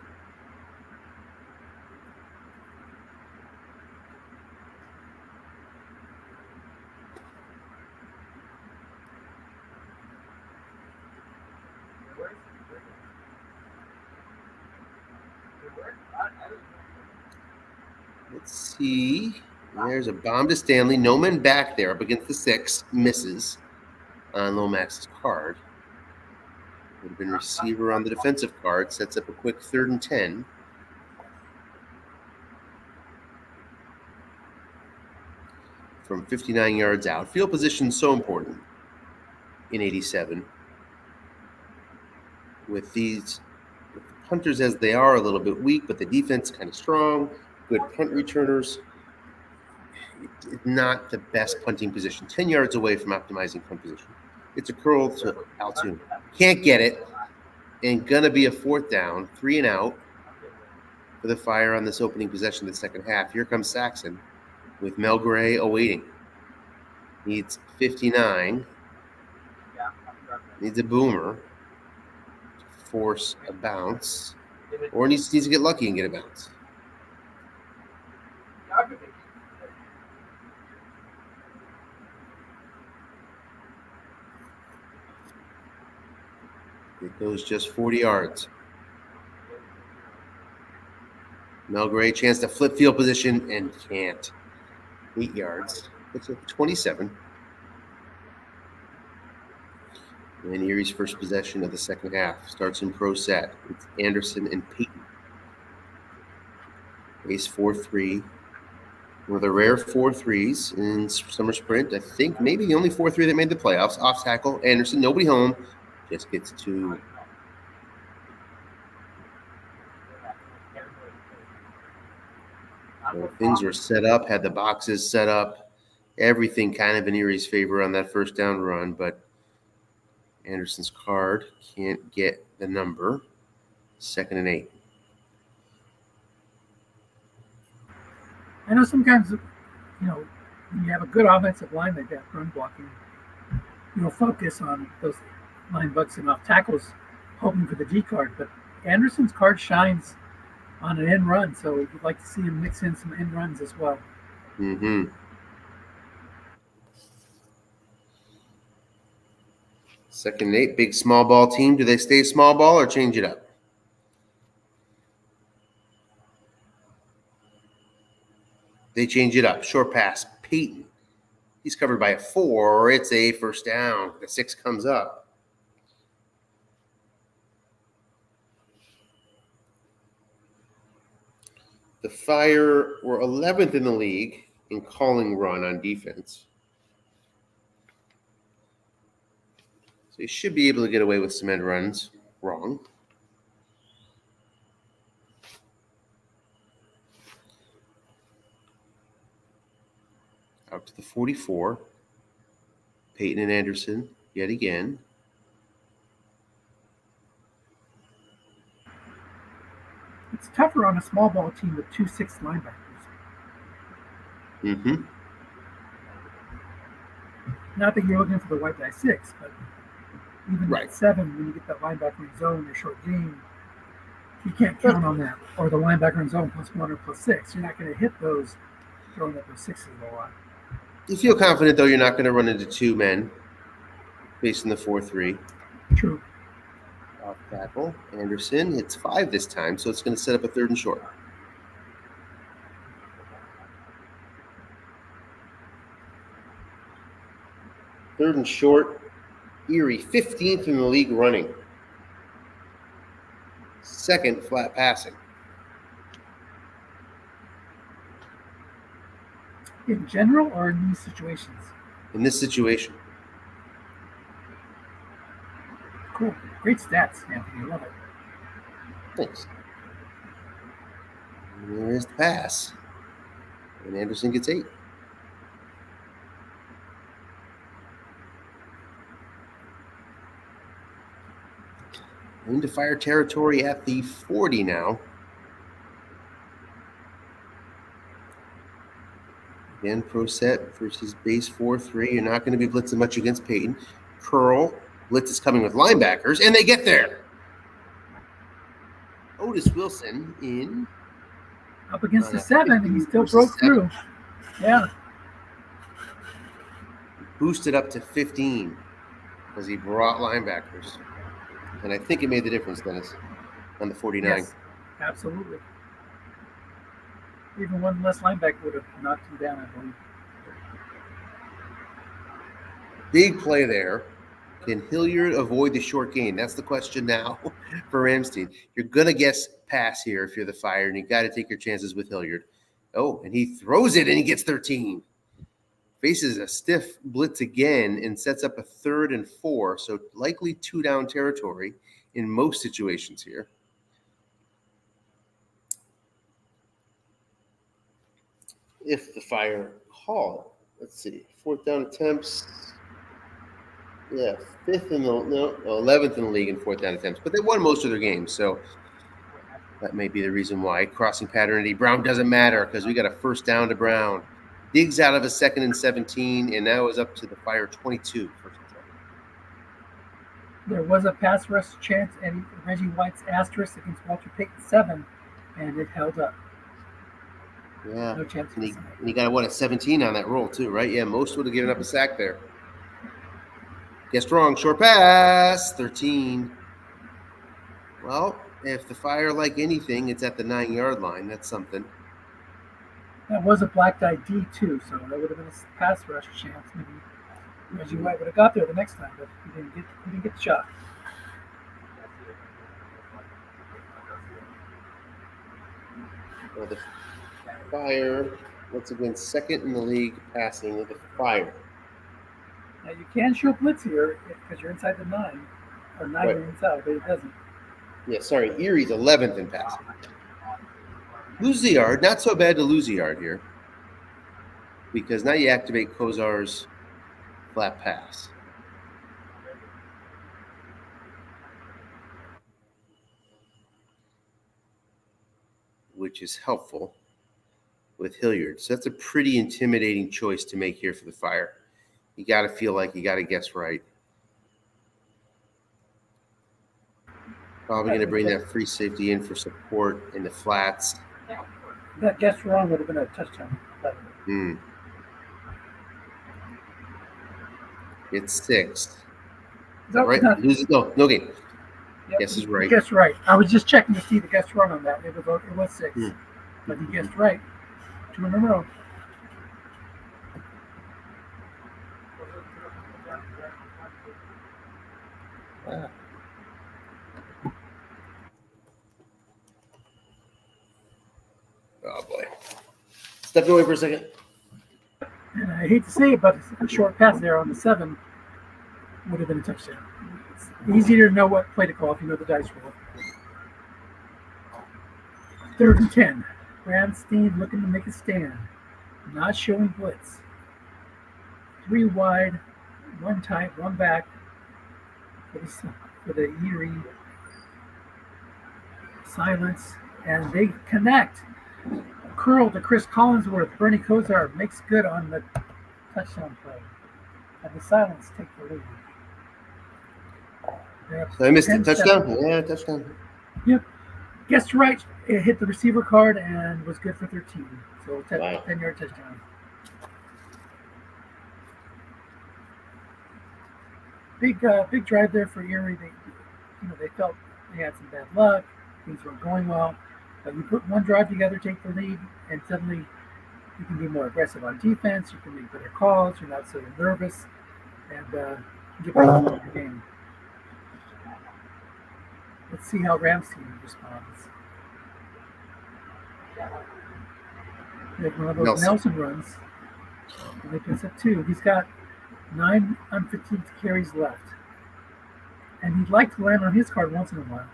Let's see. There's a bomb to Stanley. No man back there up against the 6. Misses on Lomax's card. Would have been receiver on the defensive card. Sets up a quick 3rd and 10. From 59 yards out. Field position is so important in 87. With these punters as they are a little bit weak, but the defense kind of strong. Good punt returners. It's not the best punting position. 10 yards away from optimizing punt position. It's a curl to Altoon. Can't get it. And gonna be a 4th down, 3 and out for the Fire on this opening possession of the second half. Here comes Saxon with Mel Gray awaiting. Needs 59. Needs a boomer to force a bounce. Or needs to get lucky and get a bounce. It goes just 40 yards. Mel Gray, chance to flip field position and can't. 8 yards. Looks like 27. And Erie's first possession of the second half starts in pro set. It's Anderson and Peyton. Ace 4-3. One of the rare 4-3s in summer sprint. I think maybe the only 4-3 that made the playoffs. Off tackle, Anderson, nobody home. Just gets 2. Well, things were set up, had the boxes set up, everything kind of in Erie's favor on that first down run, but Anderson's card can't get the number. 2nd and 8. I know sometimes, When you have a good offensive line like that, run blocking, you'll focus on those line bucks and off tackles, hoping for the D card. But Anderson's card shines on an end run, so you'd like to see him mix in some end runs as well. Mm-hmm. Second and 8, big small ball team. Do they stay small ball or change it up? They change it up. Short pass. Peyton. He's covered by a 4. It's a first down. The 6 comes up. The Fire were 11th in the league in calling run on defense. So you should be able to get away with some end runs. Wrong. Out to the 44. Peyton and Anderson yet again. It's tougher on a small ball team with 2-6 linebackers. Mm-hmm. Not that you're looking for the white guy 6, but even Right. at 7, when you get that linebacker in zone or short game, you can't count on that. Or the linebacker in zone +1 or +6. You're not going to hit those throwing up those 6s a lot. You feel confident, though, you're not going to run into 2 men facing the 4-3. True. Off tackle. Anderson hits 5 this time, so it's going to set up a 3rd and short. Third and short. Erie, 15th in the league running. Second flat passing. In general or in these situations? In this situation. Cool. Great stats, Anthony. Love it. Thanks. And there is the pass. And Anderson gets 8. Into Fire territory at the 40 now. Again, pro set versus base 4-3. You're not going to be blitzing much against Peyton. Curl. Blitz is coming with linebackers, and they get there. Otis Wilson in. Up against the 7, and he still broke through. Yeah. Boosted up to 15 because he brought linebackers. And I think it made the difference, Dennis, on the 49. Yes, absolutely. Even one less linebacker would have knocked him down, I believe. Big play there. Can Hilliard avoid the short gain? That's the question now for Rammstein. You're going to guess pass here if you're the Fire, and you got to take your chances with Hilliard. Oh, and he throws it, and he gets 13. Faces a stiff blitz again and sets up a 3rd and 4, so likely 2-down territory in most situations here. If the Fire call, let's see, 4th down attempts. Yeah, 11th in the league in 4th down attempts, but they won most of their games, so that may be the reason why. Crossing pattern, Brown doesn't matter because we got a 1st down to Brown. Digs out of a 2nd and 17, and now is up to the Fire 22. There was a pass rush chance at Reggie White's asterisk against Walter Payton 7, and it held up. Yeah. No chance. And he got, a 17 on that roll, too, right? Yeah, most would have given up a sack there. Guessed wrong. Short pass. 13. Well, if the Fire like anything, it's at the 9-yard line. That's something. That was a black guy D, too, so that would have been a pass rush chance. Maybe Reggie White would have got there the next time, but he didn't get the shot. Well, the Fire, once again, 2nd in the league passing with the Fire. Now, you can show blitz here because you're inside the 9, or 9 Right. you're inside, but it doesn't. Yeah, sorry, Erie's 11th in passing. Lose the yard. Not so bad to lose a yard here because now you activate Kozar's flat pass. Which is helpful. with Hilliard. So that's a pretty intimidating choice to make here for the Fire. You got to feel like you got to guess right. Probably going to bring that free safety in for support in the flats. That guess wrong would have been a touchdown. It's 6. Is No, that right? not, No game. yep, Guess is right. Guess right. I was just checking to see the guess wrong on that. It was 6. But he guessed right. 2 in a row. Oh boy. Step away for a second. And I hate to say it, but a short pass there on the 7 would have been a touchdown. It's easier to know what play to call if you know the dice roll. 3rd and 10. Rammstein looking to make a stand. Not showing blitz. 3 wide, 1 tight, 1 back for the Erie silence. And they connect. Curl to Chris Collinsworth. Bernie Kosar makes good on the touchdown play. And the silence take the lead. So I missed it. Touchdown? Yeah, touchdown. Yep. Guessed right. It hit the receiver card and was good for 13. So 10-yard touchdown. Big drive there for Erie. They felt they had some bad luck. Things weren't going well. But you put one drive together, take the lead, and suddenly you can be more aggressive on defense. You can make better calls. You're not so nervous, and get back to your game. Let's see how Rammstein responds. They have one of those Nelson runs, and they pick up 2. He's got 9 unfatigued carries left, and he'd like to land on his card once in a while.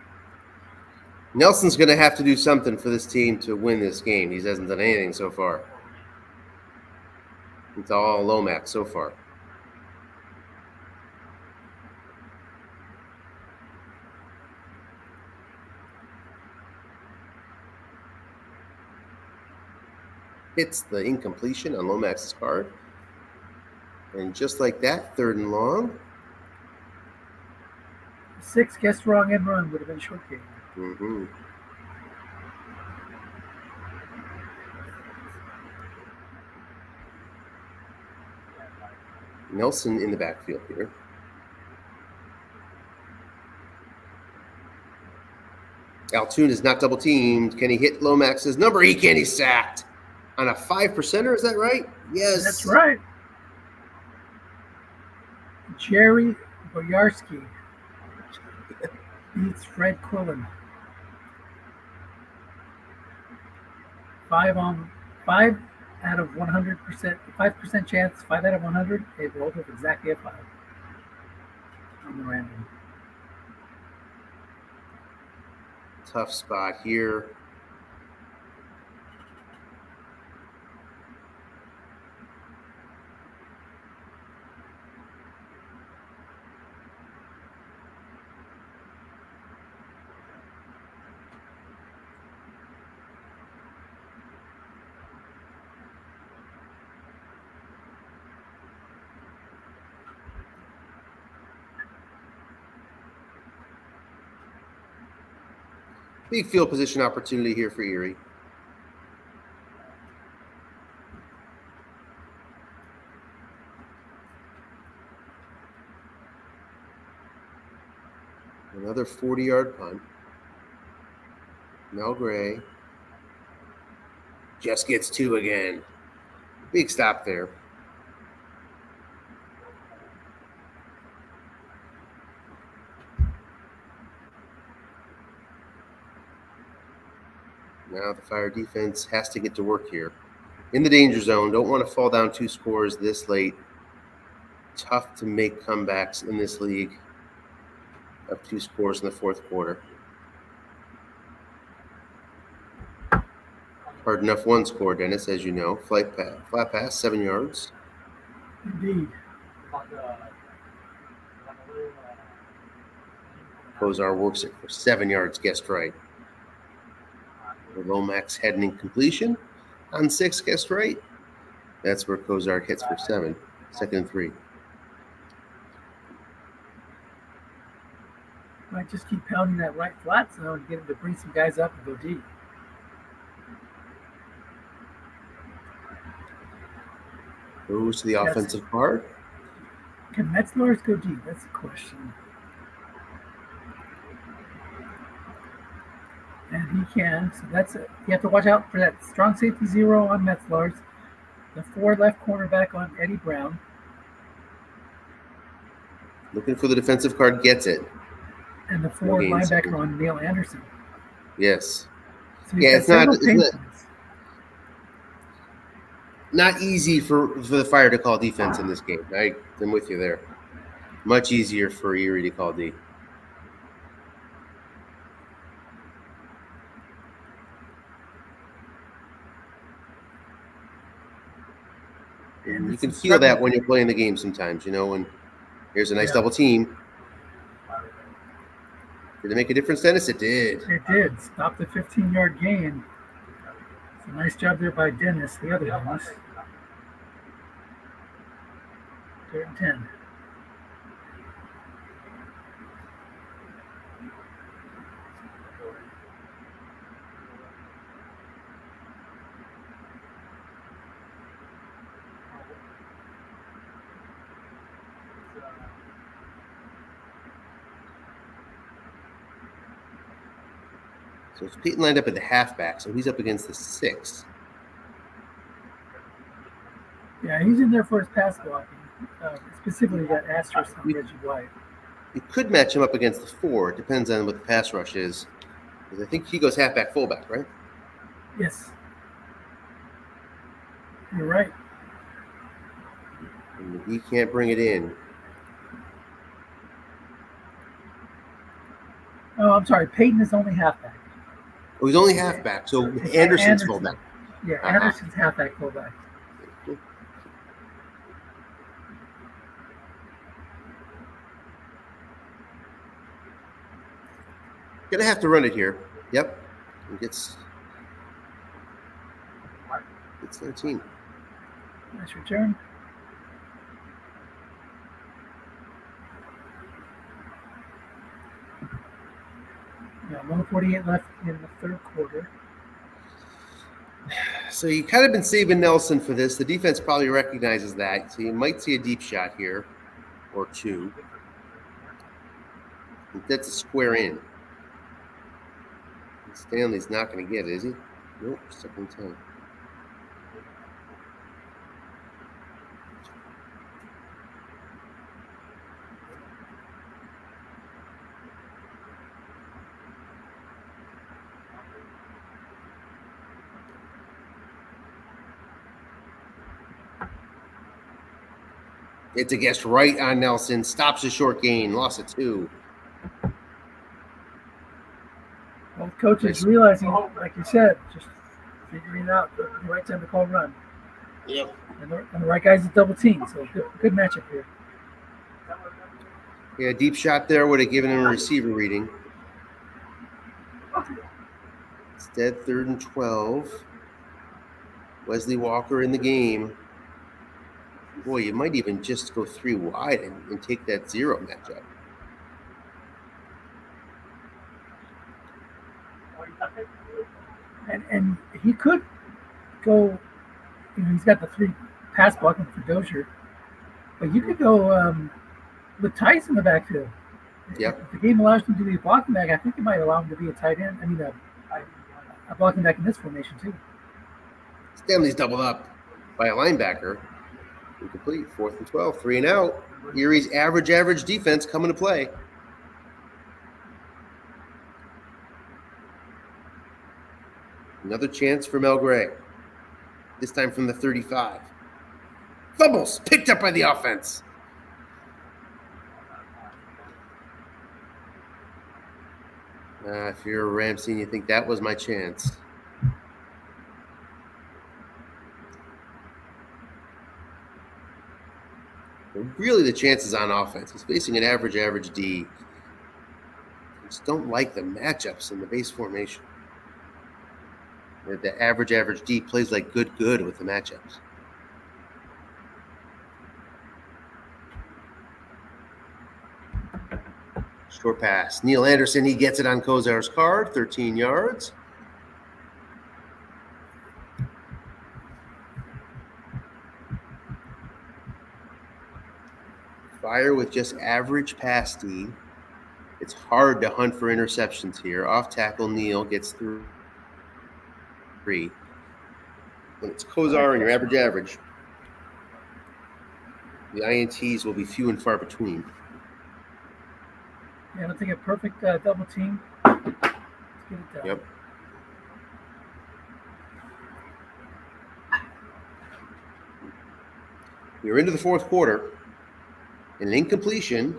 Nelson's going to have to do something for this team to win this game. He hasn't done anything so far. It's all Lomax so far. Hits the incompletion on Lomax's card. And just like that, 3rd and long. 6 guessed wrong and run would have been short game. Mm-hmm. Nelson in the backfield here. Altoon is not double teamed. Can he hit Lomax's number? He can. He's sacked on a 5%er. Is that right? Yes. That's right. Jerry Boyarski beats Fred Quillen. 5 out of 100%, 5% chance, 5 out of 100. They rolled with exactly a 5 on the random. Tough spot here. Big field position opportunity here for Erie. Another 40-yard punt. Mel Gray just gets 2 again. Big stop there. Now the Fire defense has to get to work here. In the danger zone, don't want to fall down 2 scores this late. Tough to make comebacks in this league of 2 scores in the 4th quarter. Hard enough 1 score, Dennis, as you know. Flat pass, 7 yards. Indeed. Kozar works it for 7 yards, guessed right. The Lomax had an incompletion. On 6, guessed right. That's where Kozark hits for 7. 2nd and 3. Might just keep pounding that right flat zone to get him to bring some guys up and go deep. Goes to the offensive card. Can Metzlers go deep? That's the question. And he can, so that's it. You have to watch out for that strong safety 0 on Metzlers, the 4 left cornerback on Eddie Brown. Looking for the defensive card, gets it. And the 4 linebacker on Neil Anderson. Yes. So it's not easy for the Fire to call defense in this game. I'm with you there. Much easier for Erie to call D. And you can feel that when you're playing the game sometimes, when here's a nice double team. Did it make a difference, Dennis? It did. It did. Stop the 15-yard gain. It's a nice job there by Dennis, the other Dennis. 3rd and 10. So it's Peyton lined up at the halfback, so he's up against the 6. Yeah, he's in there for his pass blocking. Specifically that asterisk on Reggie White. You could match him up against the 4. It depends on what the pass rush is. Because I think he goes halfback, fullback, right? Yes. You're right. And he can't bring it in. Oh, I'm sorry. Peyton is only halfback. Oh, he's only halfback, so Anderson's fullback. Yeah, Anderson's halfback, fullback. Gonna have to run it here. Yep. He gets 13. Nice return. Yeah, 1:48 left in the 3rd quarter. So you kind of been saving Nelson for this. The defense probably recognizes that. So you might see a deep shot here or 2. That's a square in. Stanley's not going to get it, is he? Nope, 2nd and 10. It's a guess right on Nelson. Stops a short gain. Lost it 2. Well, coach is realizing, like you said, just figuring out the right time to call run. Yep. And the right guy's a double team, so good matchup here. Yeah, deep shot there would have given him a receiver reading. Instead, 3rd and 12. Wesley Walker in the game. Boy, you might even just go 3 wide and take that 0 matchup. And he could go, he's got the 3 pass blocking for Dozier, but you could go with Tice in the backfield. Yep. If the game allows him to be a blocking back, I think it might allow him to be a tight end. I mean, a blocking back in this formation, too. Stanley's doubled up by a linebacker. Incomplete. 4th and 12. 3 and out. Erie's average defense coming to play. Another chance for Mel Gray. This time from the 35. Fumbles picked up by the offense. If you're a Rammstein, you think that was my chance. But really, the chance is on offense. He's facing an average D. I just don't like the matchups in the base formation. The average D plays like good with the matchups. Short pass. Neil Anderson, he gets it on Kozar's card, 13 yards. Fire with just average pass D. It's hard to hunt for interceptions here. Off tackle, Neil gets through 3. When it's Kozar and your average, the INTs will be few and far between. Yeah, let's take a perfect double team. Let's get it done. Yep. We're into the fourth quarter. An incompletion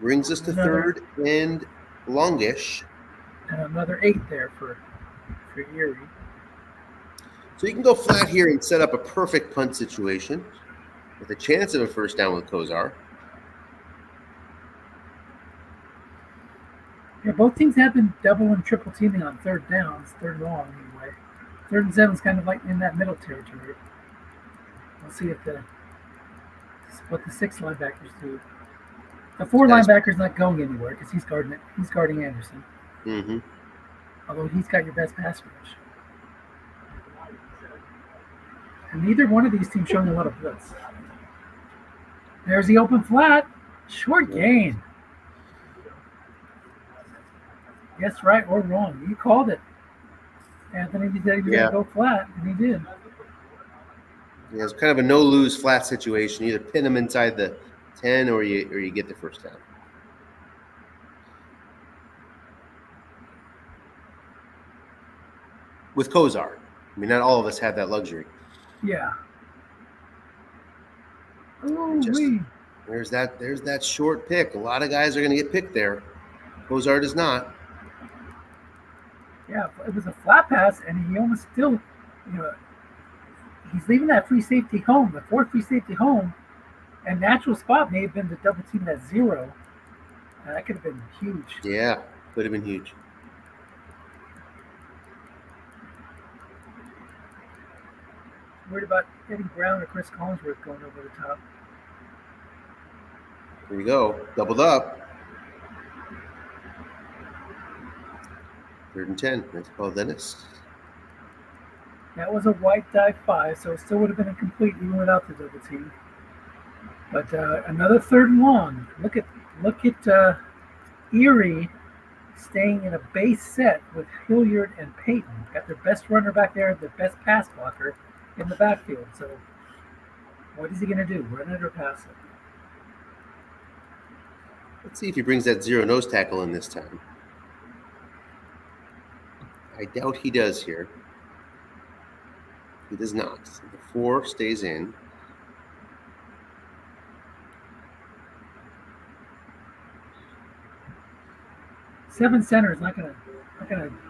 brings us to third and longish. And another 8 there for Erie. So you can go flat here and set up a perfect punt situation with a chance of a first down with Kozar. Yeah, both teams have been double and triple teaming on third downs, third long anyway. 3rd and 7 is kind of like in that middle territory. We'll see if what the 6 linebackers do. The 4 linebacker's not going anywhere because he's guarding Anderson. Mm-hmm. Although he's got your best pass rush. And neither one of these teams showing a lot of blitz. There's the open flat. Short gain. Yes, right or wrong. You called it. Anthony said he was going to go flat, and he did. Yeah, it's kind of a no-lose flat situation. Either pin him inside the 10 or you get the first down. With Kozar. I mean, not all of us have that luxury. Yeah. There's that short pick. A lot of guys are going to get picked there. Kozar does not. Yeah, it was a flat pass, and he almost still, he's leaving that free safety home, the 4th free safety home, and natural spot may have been the double team at 0. That could have been huge. Yeah, could have been huge. Worried about Eddie Brown or Chris Collinsworth going over the top. Here we go. Doubled up. 3rd and 10. Let's call Dennis. That was a white die 5, so it still would have been incomplete even without the double team. But another 3rd and long. Look at Erie staying in a base set with Hilliard and Payton. Got their best runner back there, their best pass blocker in the backfield. So what is he going to do? Run it or pass it? Let's see if he brings that 0 nose tackle in this time. I doubt he does here. He does not. The 4 stays in. Seven center is not gonna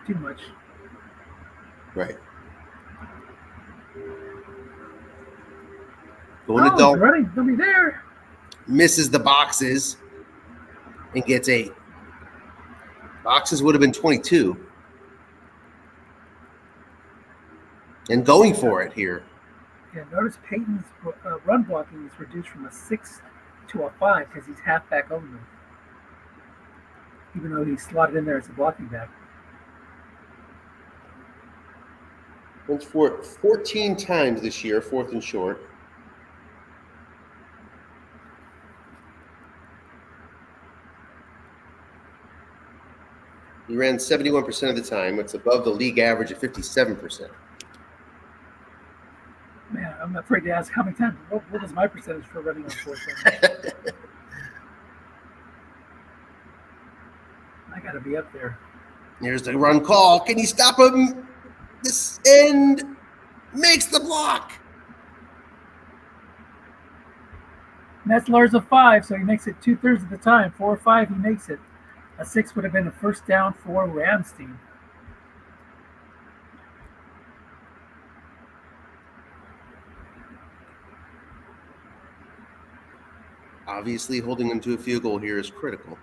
do much. Right. Going to Dalton. Running. They'll be there. Misses the boxes and gets 8. Boxes would have been 22. And going for it here. Yeah, notice Peyton's run blocking is reduced from a 6 to a 5 because he's halfback only. Even though he's slotted in there as a blocking back. Went for it 14 times this year, 4th and short. He ran 71% of the time. It's above the league average of 57%. Man, I'm afraid to ask how many times. What was my percentage for running on 4th down? I got to be up there. Here's the run call. Can he stop him? This end makes the block. And that's Lars a 5, so he makes it 2/3 of the time. 4 or 5, he makes it. A 6 would have been a first down for Rammstein. Obviously, holding him to a field goal here is critical.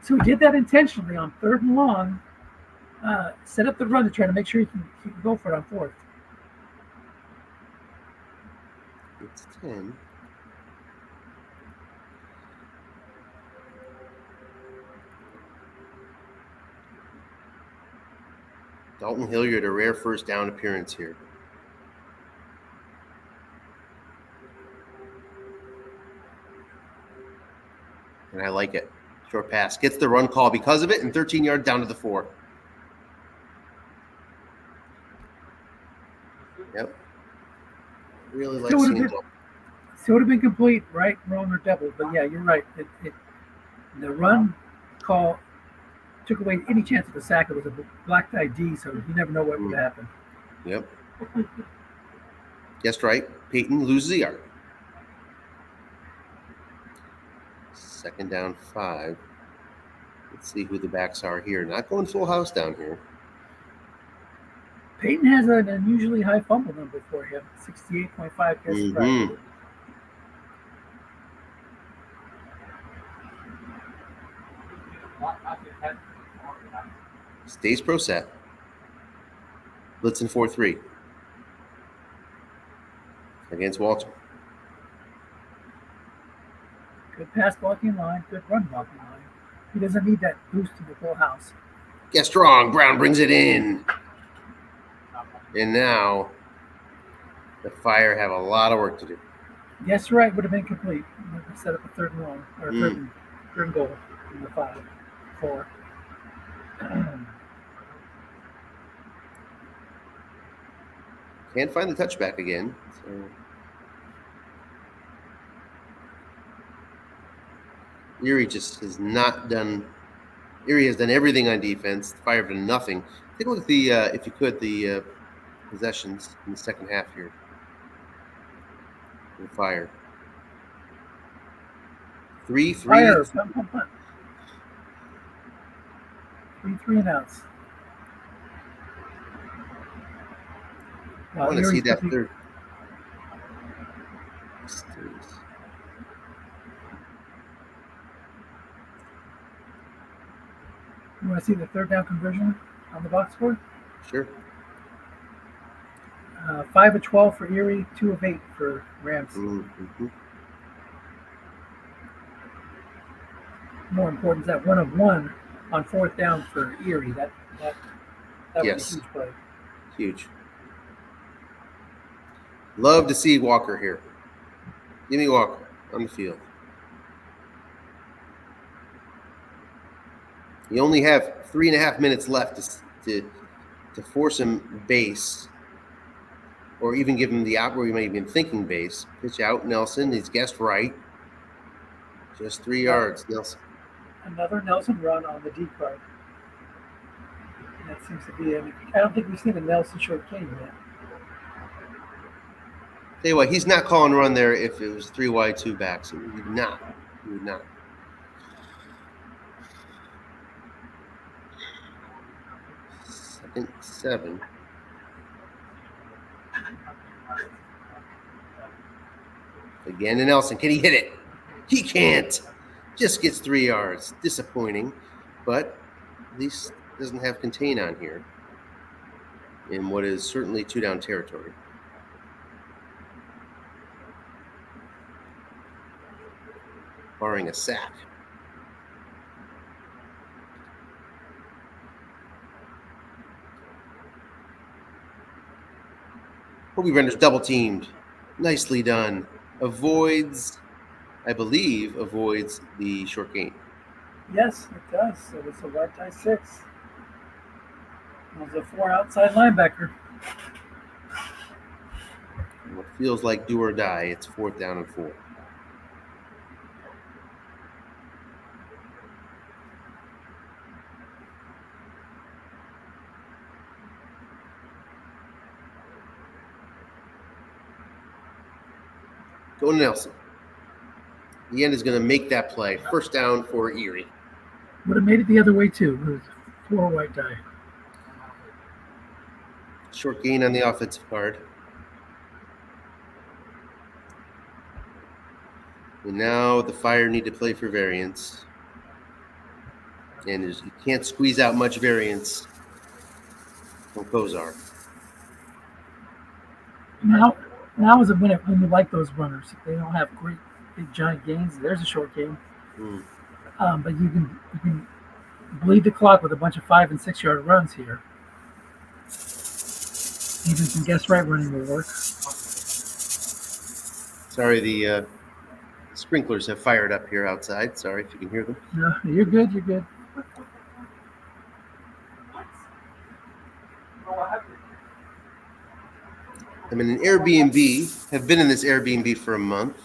So he did that intentionally on third and long. Set up the run to try to make sure he can go for it on fourth. It's 10. Dalton Hilliard, a rare first down appearance here. And I like it. Short pass. Gets the run call because of it, and 13 yards down to the 4. Yep. Really like seeing Dalton. So it would have been complete, right, wrong, or double. But yeah, you're right. The run call took away any chance of a sack. It was a black tie D, so you never know what would happen. Yep. Guessed right. Peyton loses a yard. 2nd down 5. Let's see who the backs are here. Not going full house down here. Peyton has an unusually high fumble number for him, 68.5 guess right. Stays pro set. Blitzing 4-3 against Walter. Good pass blocking line, good run blocking line. He doesn't need that boost in the full house. Guessed wrong. Brown brings it in. And now the Fire have a lot of work to do. Guess right would have been complete. Set up a third and long, or third and goal in the 5, 4. Can't find the touchback again. So. Erie just has not done. Erie has done everything on defense. The Fire have done nothing. Take a look at the, if you could, the possessions in the second half here. The Fire. 3-3. Fire. 3 and outs. I want to see that third. You want to see the third down conversion on the box score? Sure. 5 of 12 for Erie, 2 of 8 for Rams. Mm-hmm. More important is that 1 of 1 on 4th down for Erie. That was a huge play. Huge. Love to see Walker here. Give me Walker on the field. You only have 3.5 minutes left to force him base, or even give him the out where you might even thinking base. Pitch out, Nelson. He's guessed right. Just 3 yards, Nelson. Another Nelson run on the deep right. That seems to be. I don't think we've seen a Nelson short game yet. Tell you what, he's not calling a run there if it was 3 wide, 2 backs. He would not. He would not. Second 7. Again to Nelson. Can he hit it? He can't. Just gets 3 yards. Disappointing. But at least doesn't have contain on here in what is certainly 2-down territory. Barring a sack. Hobie Render's double teamed. Nicely done. Avoids the short gain. Yes, it does. So it's a white tie 6. It was a 4 outside linebacker. What feels like do or die. It's 4th down and 4. Going to Nelson. The end is going to make that play. First down for Erie. Would have made it the other way too. It was 4 white die. Short gain on the offensive card. And now the Fire need to play for variance. And you can't squeeze out much variance from Kozar. Now is a minute when you like those runners. If they don't have great big giant gains, there's a short game. But you can bleed the clock with a bunch of 5 and 6 yard runs here. Even some guess right running will work. Sorry, the sprinklers have fired up here outside. Sorry if you can hear them. No, you're good. You're good. I'm in an Airbnb. Have been in this Airbnb for a month.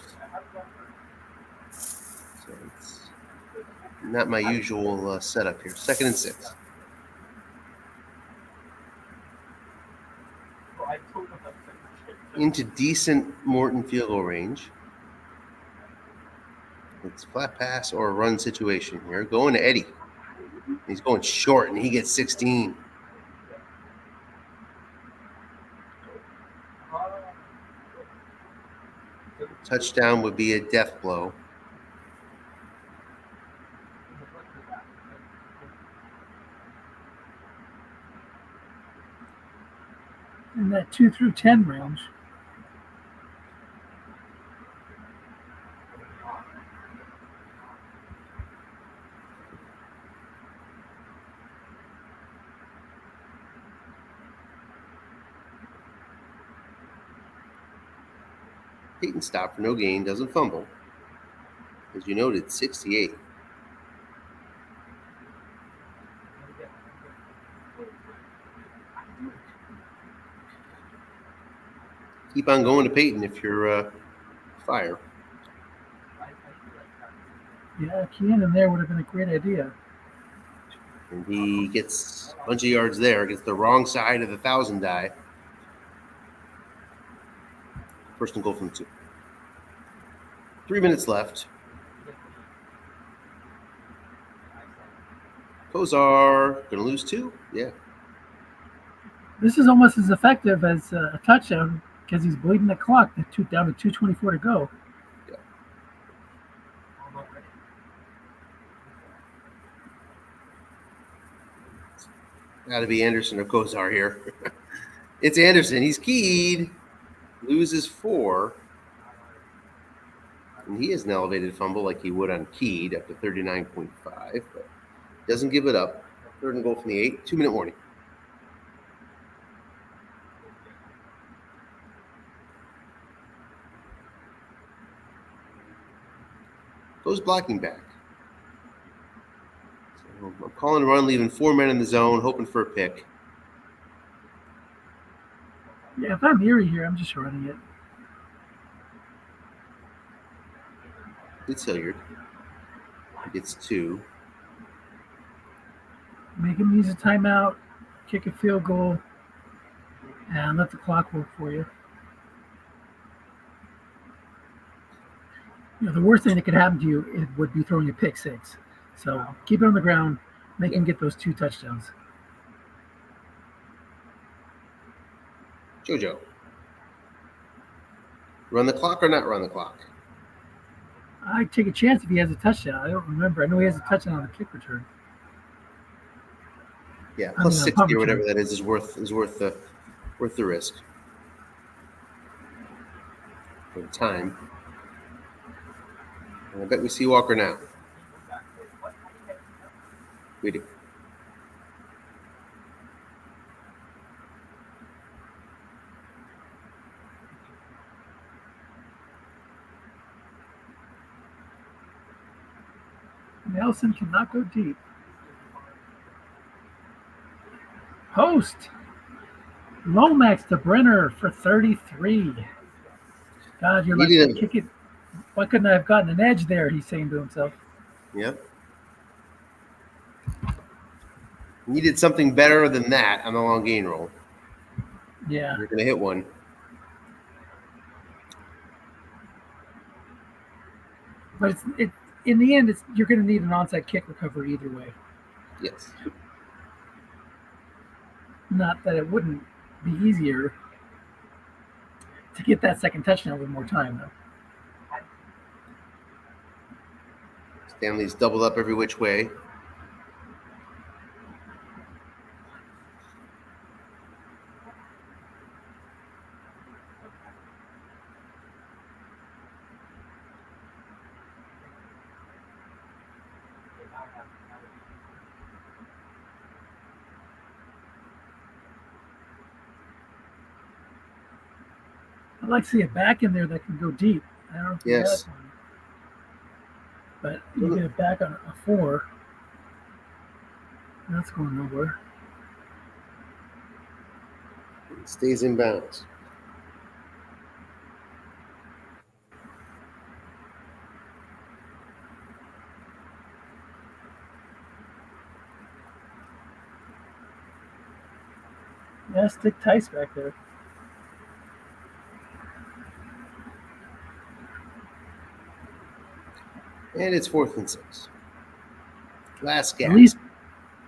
So it's not my usual setup here. 2nd and 6. Into decent Morton field goal range. It's flat pass or a run situation here. Going to Eddie. He's going short, and he gets 16. Touchdown would be a death blow. In that 2 through 10 range. Peyton stopped for no gain, doesn't fumble. As you noted, 68. Keep on going to Peyton if you're Fire. Yeah, keying in there would have been a great idea. And he gets a bunch of yards there. Gets the wrong side of the 1,000 die. 1st and goal from 2. 3 minutes left. Kozar going to lose 2? Yeah. This is almost as effective as a touchdown because he's bleeding the clock down to 2:24 to go. Yeah. Got to be Anderson or Kozar here. It's Anderson. He's keyed. Loses 4. And he has an elevated fumble like he would on keyed up to 39.5, but doesn't give it up. 3rd and goal from the 8. 2-minute warning. Goes blocking back. So I'm calling a run, leaving 4 men in the zone, hoping for a pick. Yeah, if I'm Erie here, I'm just running it. It's Hilliard. He gets 2. Make him use a timeout, kick a field goal, and let the clock work for you. You know, the worst thing that could happen to you it would be throwing a pick 6. So keep it on the ground, make him get those 2 touchdowns. JoJo. Run the clock or not run the clock? I'd take a chance if he has a touchdown. I don't remember. I know he has a touchdown on the kick return. Yeah, plus 60 or whatever that is worth the risk for the time. And I bet we see Walker now. We do. Nelson cannot go deep. Post. Lomax to Brenner for 33. God, you're lucky to kick it. Why couldn't I have gotten an edge there? He's saying to himself. Yep. Needed something better than that on the long gain roll. Yeah. You're going to hit one. But in the end, you're going to need an onside kick recovery either way. Yes. Not that it wouldn't be easier to get that second touchdown with more time, though. Stanley's doubled up every which way. like to see a back in there that can go deep. I don't know if he has Yes. one, but you get it back on a 4. That's going nowhere. It stays in bounds. Yeah, stick Tice back there. And it's 4th and 6. Last At gap. least,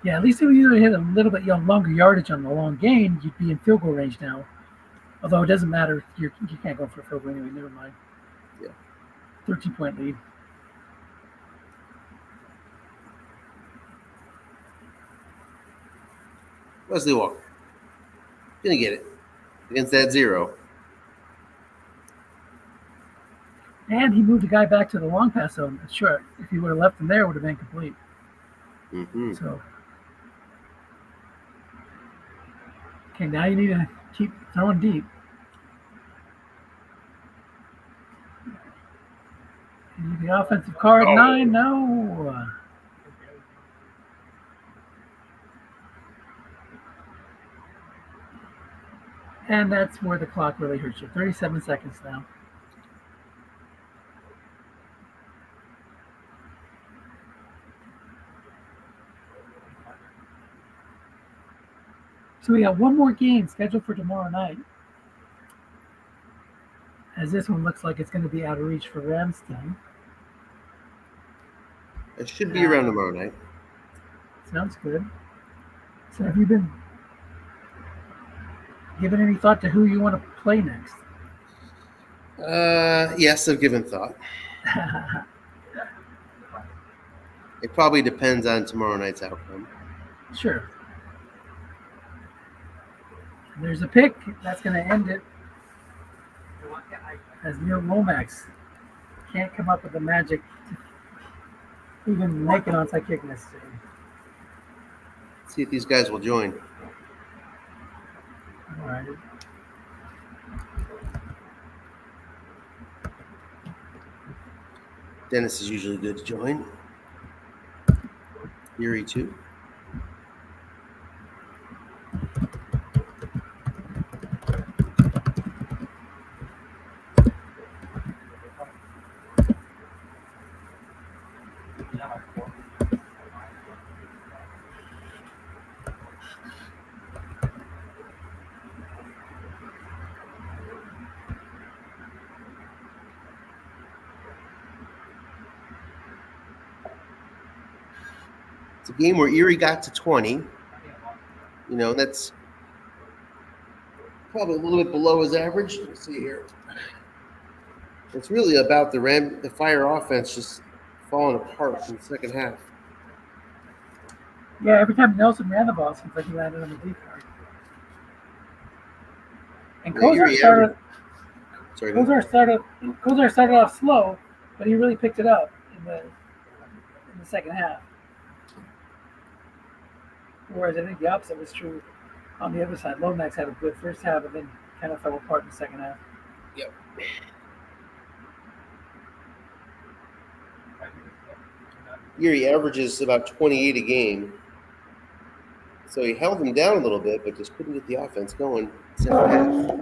yeah, at least if you hit a little bit longer yardage on the long gain, you'd be in field goal range now. Although it doesn't matter, you can't go for a field goal anyway. Never mind. Yeah. 13-point lead. Wesley Walker. Gonna get it against that 0. And he moved the guy back to the long pass zone. Sure, if he would have left him there, it would have been complete. Mm-hmm. So, okay, now you need to keep throwing deep. You need the offensive card. 9, no. And that's where the clock really hurts you. 37 seconds now. So we got one more game scheduled for tomorrow night. As this one looks like it's going to be out of reach for Rammstein. It should be around tomorrow night. Sounds good. So have you been given any thought to who you want to play next? Yes, I've given thought. It probably depends on tomorrow night's outcome. Sure. There's a pick that's going to end it. As Neil Lomax can't come up with the magic to even make an onside kick necessary. Let's see if these guys will join. All right. Dennis is usually good to join. Erie too. It's a game where Erie got to 20. That's probably a little bit below his average. Let's see here. It's really about the Fire offense just falling apart in the second half. Yeah, every time Nelson ran the ball, it seems like he landed on the deep card. And Kozar started off slow, but he really picked it up in the second half. Whereas I think the opposite was true on the other side. Lomax had a good first half and then kind of fell apart in the second half. Yep. Erie averages about 28 a game. So he held him down a little bit, but just couldn't get the offense going second half.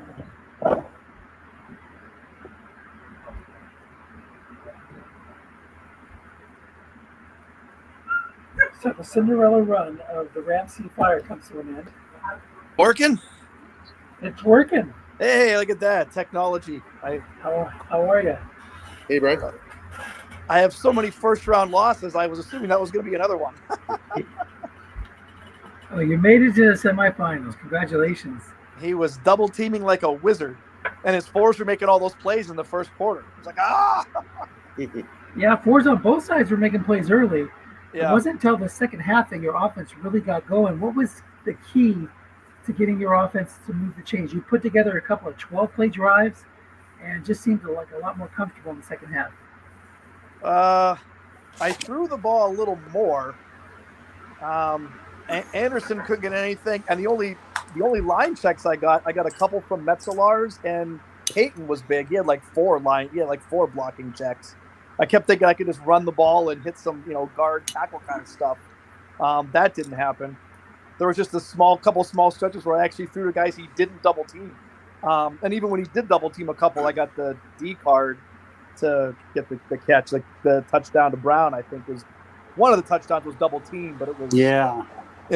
So the Cinderella run of the Ramsey Fire comes to an end. Working? It's working. Hey, look at that technology. How are you? Hey, Brian. I have so many first-round losses. I was assuming that was going to be another one. Oh, you made it to the semifinals. Congratulations. He was double teaming like a wizard, and his fours were making all those plays in the first quarter. It was like, ah! Yeah, fours on both sides were making plays early. Yeah. It wasn't until the second half that your offense really got going. What was the key to getting your offense to move the chains? You put together a couple of 12-play drives and just seemed like a lot more comfortable in the second half. I threw the ball a little more. Anderson couldn't get anything, and the only line checks I got a couple from Metzelars and Peyton was big. He had like 4 blocking checks. I kept thinking I could just run the ball and hit some, guard tackle kind of stuff. That didn't happen. There was just couple small stretches where I actually threw to guys he didn't double team. And even when he did double team a couple, I got the D card to get the catch. Like the touchdown to Brown, I think was one of the touchdowns was double team, but it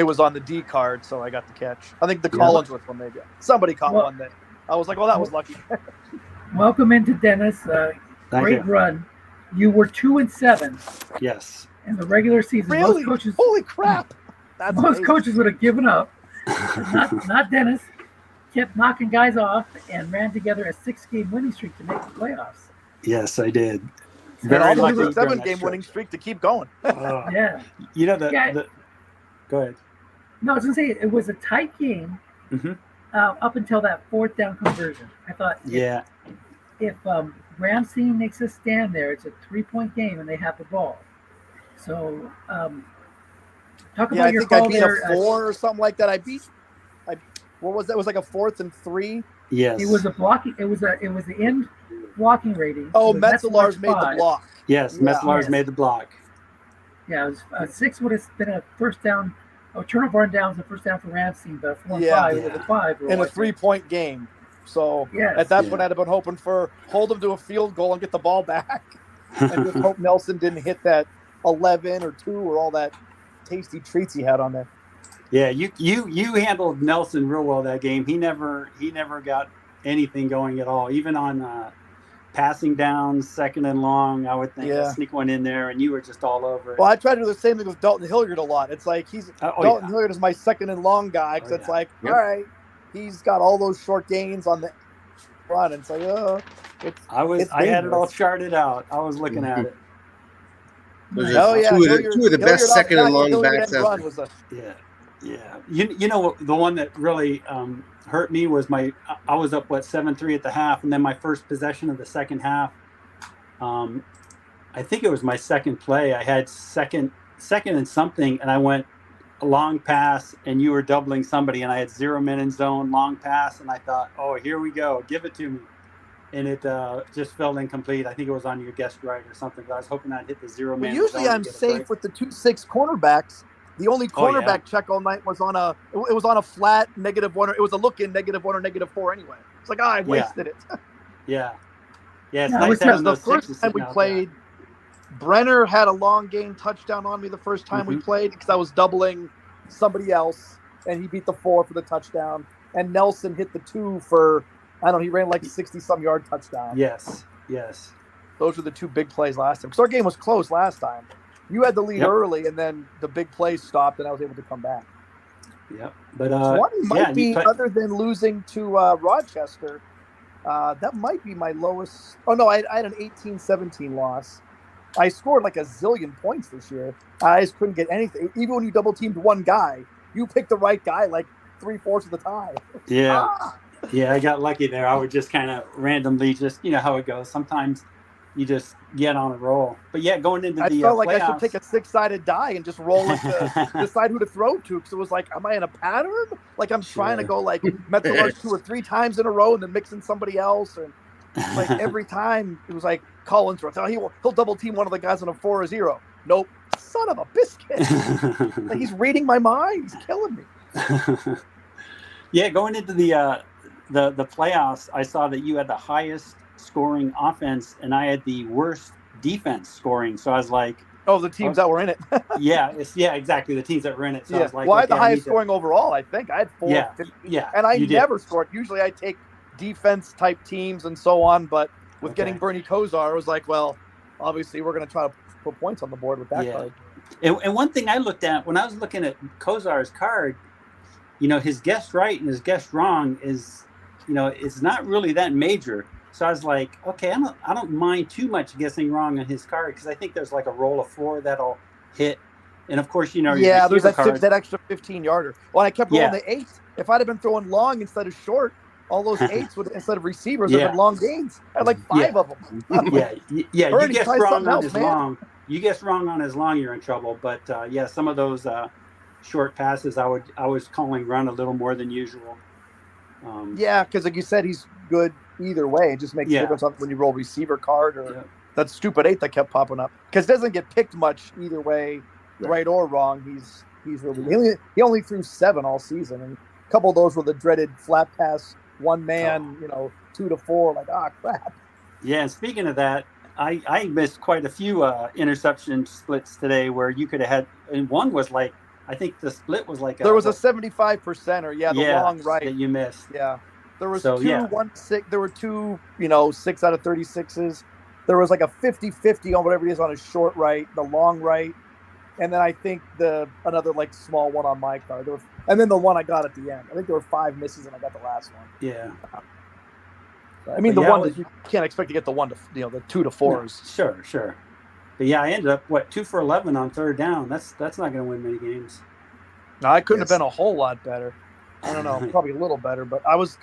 was on the D card, so I got the catch. I think the Collinsworth one maybe. Somebody caught one that I was like, that was lucky. Welcome into Dennis. Great run. You were 2-7. Yes. In the regular season. Really? Most coaches, holy crap! Most coaches would have given up. not Dennis. Kept knocking guys off and ran together a 6-game winning streak to make the playoffs. Yes, I did. Very lucky. A 7-game winning streak to keep going. Yeah. Go ahead. No, I was going to say it was a tight game up until that 4th down conversion. I thought, if Rammstein makes a stand there, it's a 3-point game and they have the ball. So, talk about your call there. I beat a 4 or something like that. What was that? It was like a 4th and 3. Yes. It was a blocking. It was the end blocking rating. Oh, Metzelar's made the block. Yes, Metzelar's made the block. Yeah, it was 6 would have been a first down. Turnover on downs, a first down for Rammstein, but 4 and 5 was a 5 in a 3-point game. So at that point, I'd have been hoping for hold them to a field goal and get the ball back, and just hope Nelson didn't hit that 11 or 2 or all that tasty treats he had on there. Yeah, you handled Nelson real well that game. He never got anything going at all. Even on passing downs, 2nd and long, I would think sneak one in there, and you were just all over it. Well, I try to do the same thing with Dalton Hilliard a lot. It's like Dalton Hilliard is my 2nd and long guy because it's like, all right, he's got all those short gains on the run. And it's like, I had it all charted out. I was looking at it. Two of the best 2nd and long backs out there. Yeah. You know, the one that really hurt me was I was up 7-3 at the half, and then my first possession of the second half, I think it was my second play. I had second and something, and I went a long pass, and you were doubling somebody, and I had 0 men in zone, long pass, and I thought, oh, here we go, give it to me. And it just felt incomplete. I think it was on your guest right or something, but I was hoping I'd hit the 0 man. Usually I'm safe with the 2-6 cornerbacks. The only cornerback check all night was on a flat -1, or it was a look in -1 or -4 anyway. It's like, I wasted it. Yeah. It's nice having the those first time we played, Brenner had a long game touchdown on me the first time we played because I was doubling somebody else, and he beat the 4 for the touchdown. And Nelson hit the 2 for, I don't know, he ran like a 60-some yard touchdown. Yes. Those were the 2 big plays last time. Because our game was close last time. You had the lead early, and then the big play stopped, and I was able to come back. Yep. But one might be, other than losing to Rochester, that might be my lowest. Oh, no, I had an 18-17 loss. I scored like a zillion points this year. I just couldn't get anything. Even when you double-teamed one guy, you picked the right guy like 3/4 of the time. Yeah. Yeah, I got lucky there. I would just kind of randomly how it goes. Sometimes you just get on a roll. But going into the felt like playoffs, I should take a 6-sided die and just roll it to decide who to throw to. Because it was like, am I in a pattern? Like I'm trying to go like Metzelar's 2 or 3 times in a row and then mixing somebody else. And like every time it was like Collinsworth. He'll double team one of the guys on a 4 or 0. Nope. Son of a biscuit. Like he's reading my mind. He's killing me. Going into the playoffs, I saw that you had the highest scoring offense and I had the worst defense scoring. So I was like, the teams that were in it. Exactly. The teams that were in it. So I was like, I had the highest scoring overall, I think. I had 4. And I never scored. Usually I take defense type teams and so on, but with getting Bernie Kosar, I was like, well, obviously we're going to try to put points on the board with that card. And one thing I looked at when I was looking at Kosar's card, his guess right and his guess wrong is, it's not really that major. So I was like, okay, I don't mind too much guessing wrong on his card because I think there's like a roll of 4 that'll hit, and of course there's that extra 15-yarder. Well, I kept rolling the 8. If I'd have been throwing long instead of short, all those 8s would instead of receivers would have been long gains. I had like 5 of them. You guess wrong on his long. You guess wrong on his long, you're in trouble. But some of those short passes, I was calling run a little more than usual. Because like you said, he's good either way. It just makes a Yeah. difference when you roll receiver card or Yeah. that stupid 8 that kept popping up, because it doesn't get picked much either way, right or wrong. He's really he only threw 7 all season, and a couple of those were the dreaded flat pass, one man, 2 to 4, like crap. Yeah, and speaking of that, I missed quite a few interception splits today where you could have had, and one was like, I think the split was like There was a 75%, or the long right that you missed. Yeah, there was So, 2 yeah. 1-6. There were 2 6 out of 36s. There was like a 50-50 on whatever it is on his short right, the long right, and then I think another like small one on my card. And then the one I got at the end. I think there were 5 misses, and I got the last one. Yeah. I mean, But the yeah, one it was- that you can't expect to get the 1 to the 2 to 4s. No, sure. But yeah, I ended up 2 for 11 on third down. That's not going to win many games. No, I couldn't Yes. have been a whole lot better. I don't know, probably a little better, but I was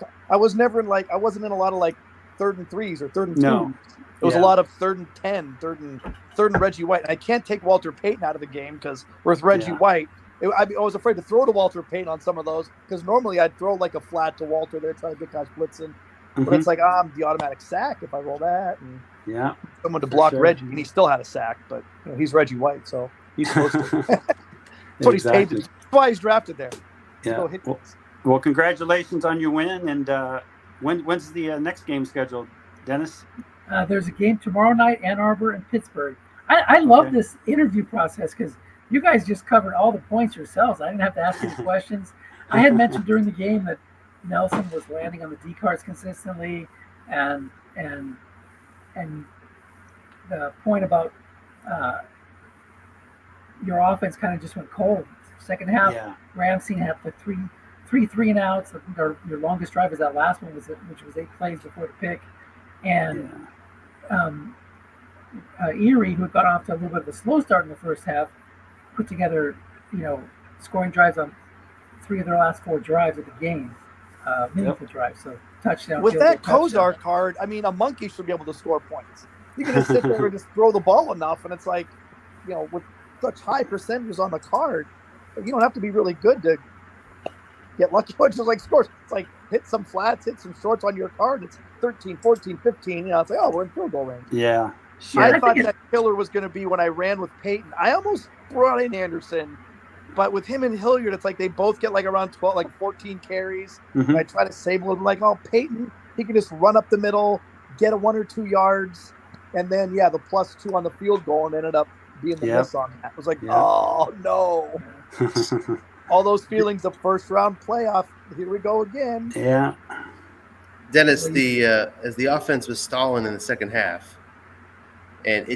never I wasn't in a lot of like 3rd and 3s or 3rd and 2s. No. It was a Yeah. lot of 3rd and 10, third and Reggie White. And I can't take Walter Payton out of the game because with Reggie Yeah. White, I was afraid to throw to Walter Payton on some of those, because normally I'd throw like a flat to Walter there trying to get guys blitzing. But Mhm. it's like, I'm the automatic sack if I roll that. And Yeah. someone to For block sure. Reggie, and he still had a sack, but he's Reggie White, so he's supposed to. That's what he's paid to do. That's why he's drafted there. Yeah. Go hit. Well, congratulations on your win. And when's the next game scheduled, Dennis? There's a game tomorrow night, Ann Arbor and Pittsburgh. I love Okay. this interview process because you guys just covered all the points yourselves. I didn't have to ask any questions. I had mentioned during the game that Nelson was landing on the D cards consistently, and the point about your offense kind of just went cold. Second half, Yeah. Rammstein had the three and outs. Your longest drive was that last one, which was 8 plays before the pick, and Erie, who got off to a little bit of a slow start in the first half, put together, scoring drives on 3 of their last 4 drives of the game, meaningful drives. So touchdown. With field that goal, touchdown. Kozar card, I mean, a monkey should be able to score points. You can just sit there and just throw the ball enough, and it's like, with such high percentages on the card, you don't have to be really good to get lucky. It's just like scores. It's like hit some flats, hit some shorts on your card. It's 13, 14, 15. It's like, we're in field goal range. Yeah. Yeah, I I thought think that killer was going to be when I ran with Peyton. I almost brought in Anderson, but with him and Hilliard, it's like they both get like around 12, like 14 carries. Mhm. And I try to save a little, like, Peyton, he can just run up the middle, get a 1 or 2 yards, and then the +2 on the field goal, and ended up being the miss on that. It was like, oh no, all those feelings of first round playoff. Here we go again. Yeah. Dennis, as the offense was stalling in the second half, and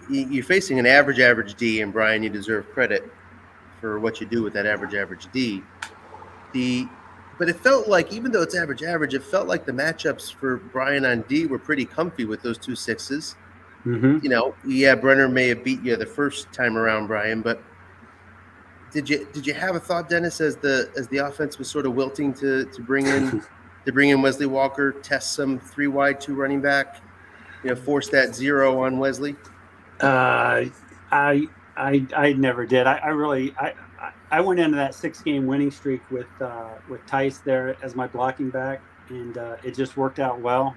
you're facing an average D, and Brian, you deserve credit for what you do with that average D. But it felt like, even though it's average, it felt like the matchups for Brian on D were pretty comfy with those 2 6s. Mm-hmm. Brenner may have beat you the first time around, Brian, but did you have a thought, Dennis, as the offense was sort of wilting to bring in Wesley Walker, test some 3 wide, 2 running back, force that 0 on Wesley? I never did. I went into that 6-game winning streak with Tice there as my blocking back, and it just worked out well.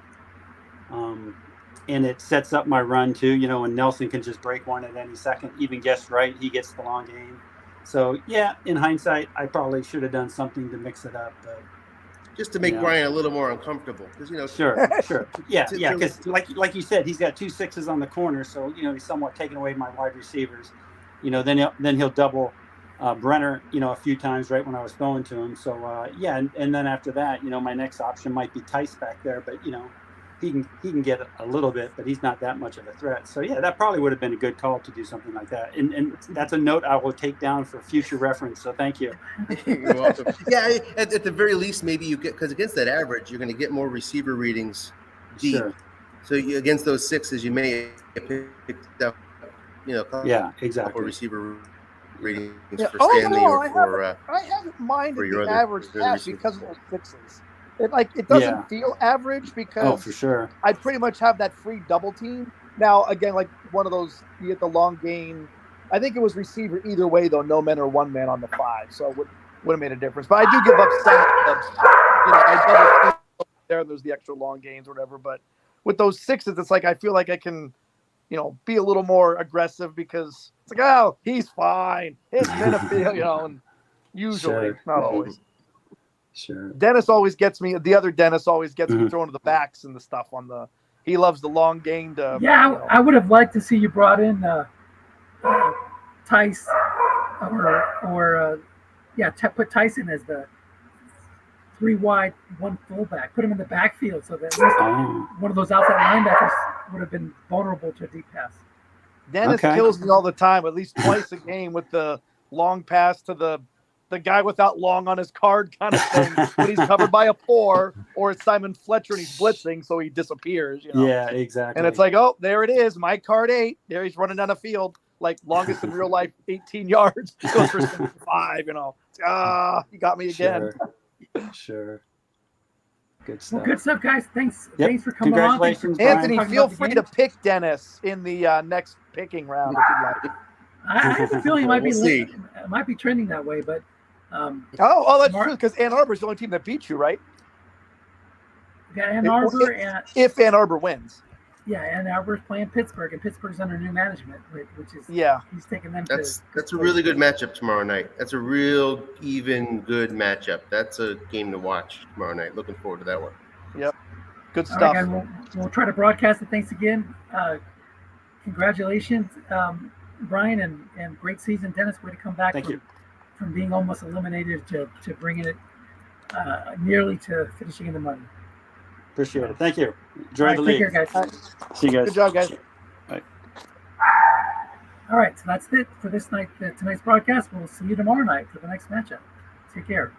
And it sets up my run too, and Nelson can just break one at any second. Even guess right, he gets the long game. So yeah, in hindsight, I probably should have done something to mix it up, but just to make Brian a little more uncomfortable, because Sure, yeah, because like you said, he's got 2 6s on the corner, so he's somewhat taking away my wide receivers. Then he'll double Brenner, a few times right when I was throwing to him. So and then after that, my next option might be Tice back there, but he can get a little bit, but he's not that much of a threat. So yeah, that probably would have been a good call to do something like that. And that's a note I will take down for future reference. So thank you. You're welcome. Yeah, at the very least, maybe you get, because against that average, you're going to get more receiver readings deep. Sure. So against those 6s, you may have picked up, exactly. receiver readings for Oh Stanley no, or I haven't minded for your the other average pass receiver. because of those 6s. It doesn't feel average because for sure. I pretty much have that free double team. Now, again, like one of those, you get the long gain. I think it was receiver either way, though, no man or 1 man on the 5. So it would have made a difference. But I do give up some. I double team there. There's the extra long gains or whatever. But with those 6s, it's like I feel like I can, be a little more aggressive because it's like, oh, he's fine. It's Minifield, and usually, Sure. not always. Sure. Dennis always gets me. The other Dennis always gets me Mhm. thrown to the backs and the stuff he loves the long gained. I would have liked to see you brought in Tice or put Tyson as the 3 wide, 1 fullback. Put him in the backfield so that at least Oh, one of those outside linebackers would have been vulnerable to a deep pass. Dennis Okay. kills me all the time, at least twice a game with the long pass to the guy without long on his card kind of thing when he's covered by a 4, or it's Simon Fletcher and he's blitzing, so he disappears. yeah, exactly. And it's like, oh, there it is, my card 8. There he's running down the field, like longest in real life, 18 yards, goes for 75. You got me again. Sure. Good Well, stuff. good stuff, guys. Thanks Yep. for coming on. Thanks for Congratulations, Brian. Anthony, talking feel about the free to games. pick Dennis in the next picking round if you'd like. I have a feeling it might We'll see. it might be trending that way, but Oh, that's Mark- true, because Ann Arbor's the only team that beat you, right? we got Ann Arbor and If Ann Arbor wins. Ann Arbor's playing Pittsburgh, and Pittsburgh's under new management, which is Yeah. he's taking them That's to. a really good matchup tomorrow night. That's a real even good matchup. That's a game to watch tomorrow night. Looking forward to that one. Yep. Good All stuff. right, guys, we'll try to broadcast it. Thanks again. Congratulations, Brian, and great season, Dennis. Way to come back Thank you. from being almost eliminated to bringing it nearly to finishing in the money. Appreciate it. Thank you. Enjoy All right, the take league. care, guys. See you guys. Good job, guys. All right, so that's it for tonight's broadcast. We'll see you tomorrow night for the next matchup. Take care.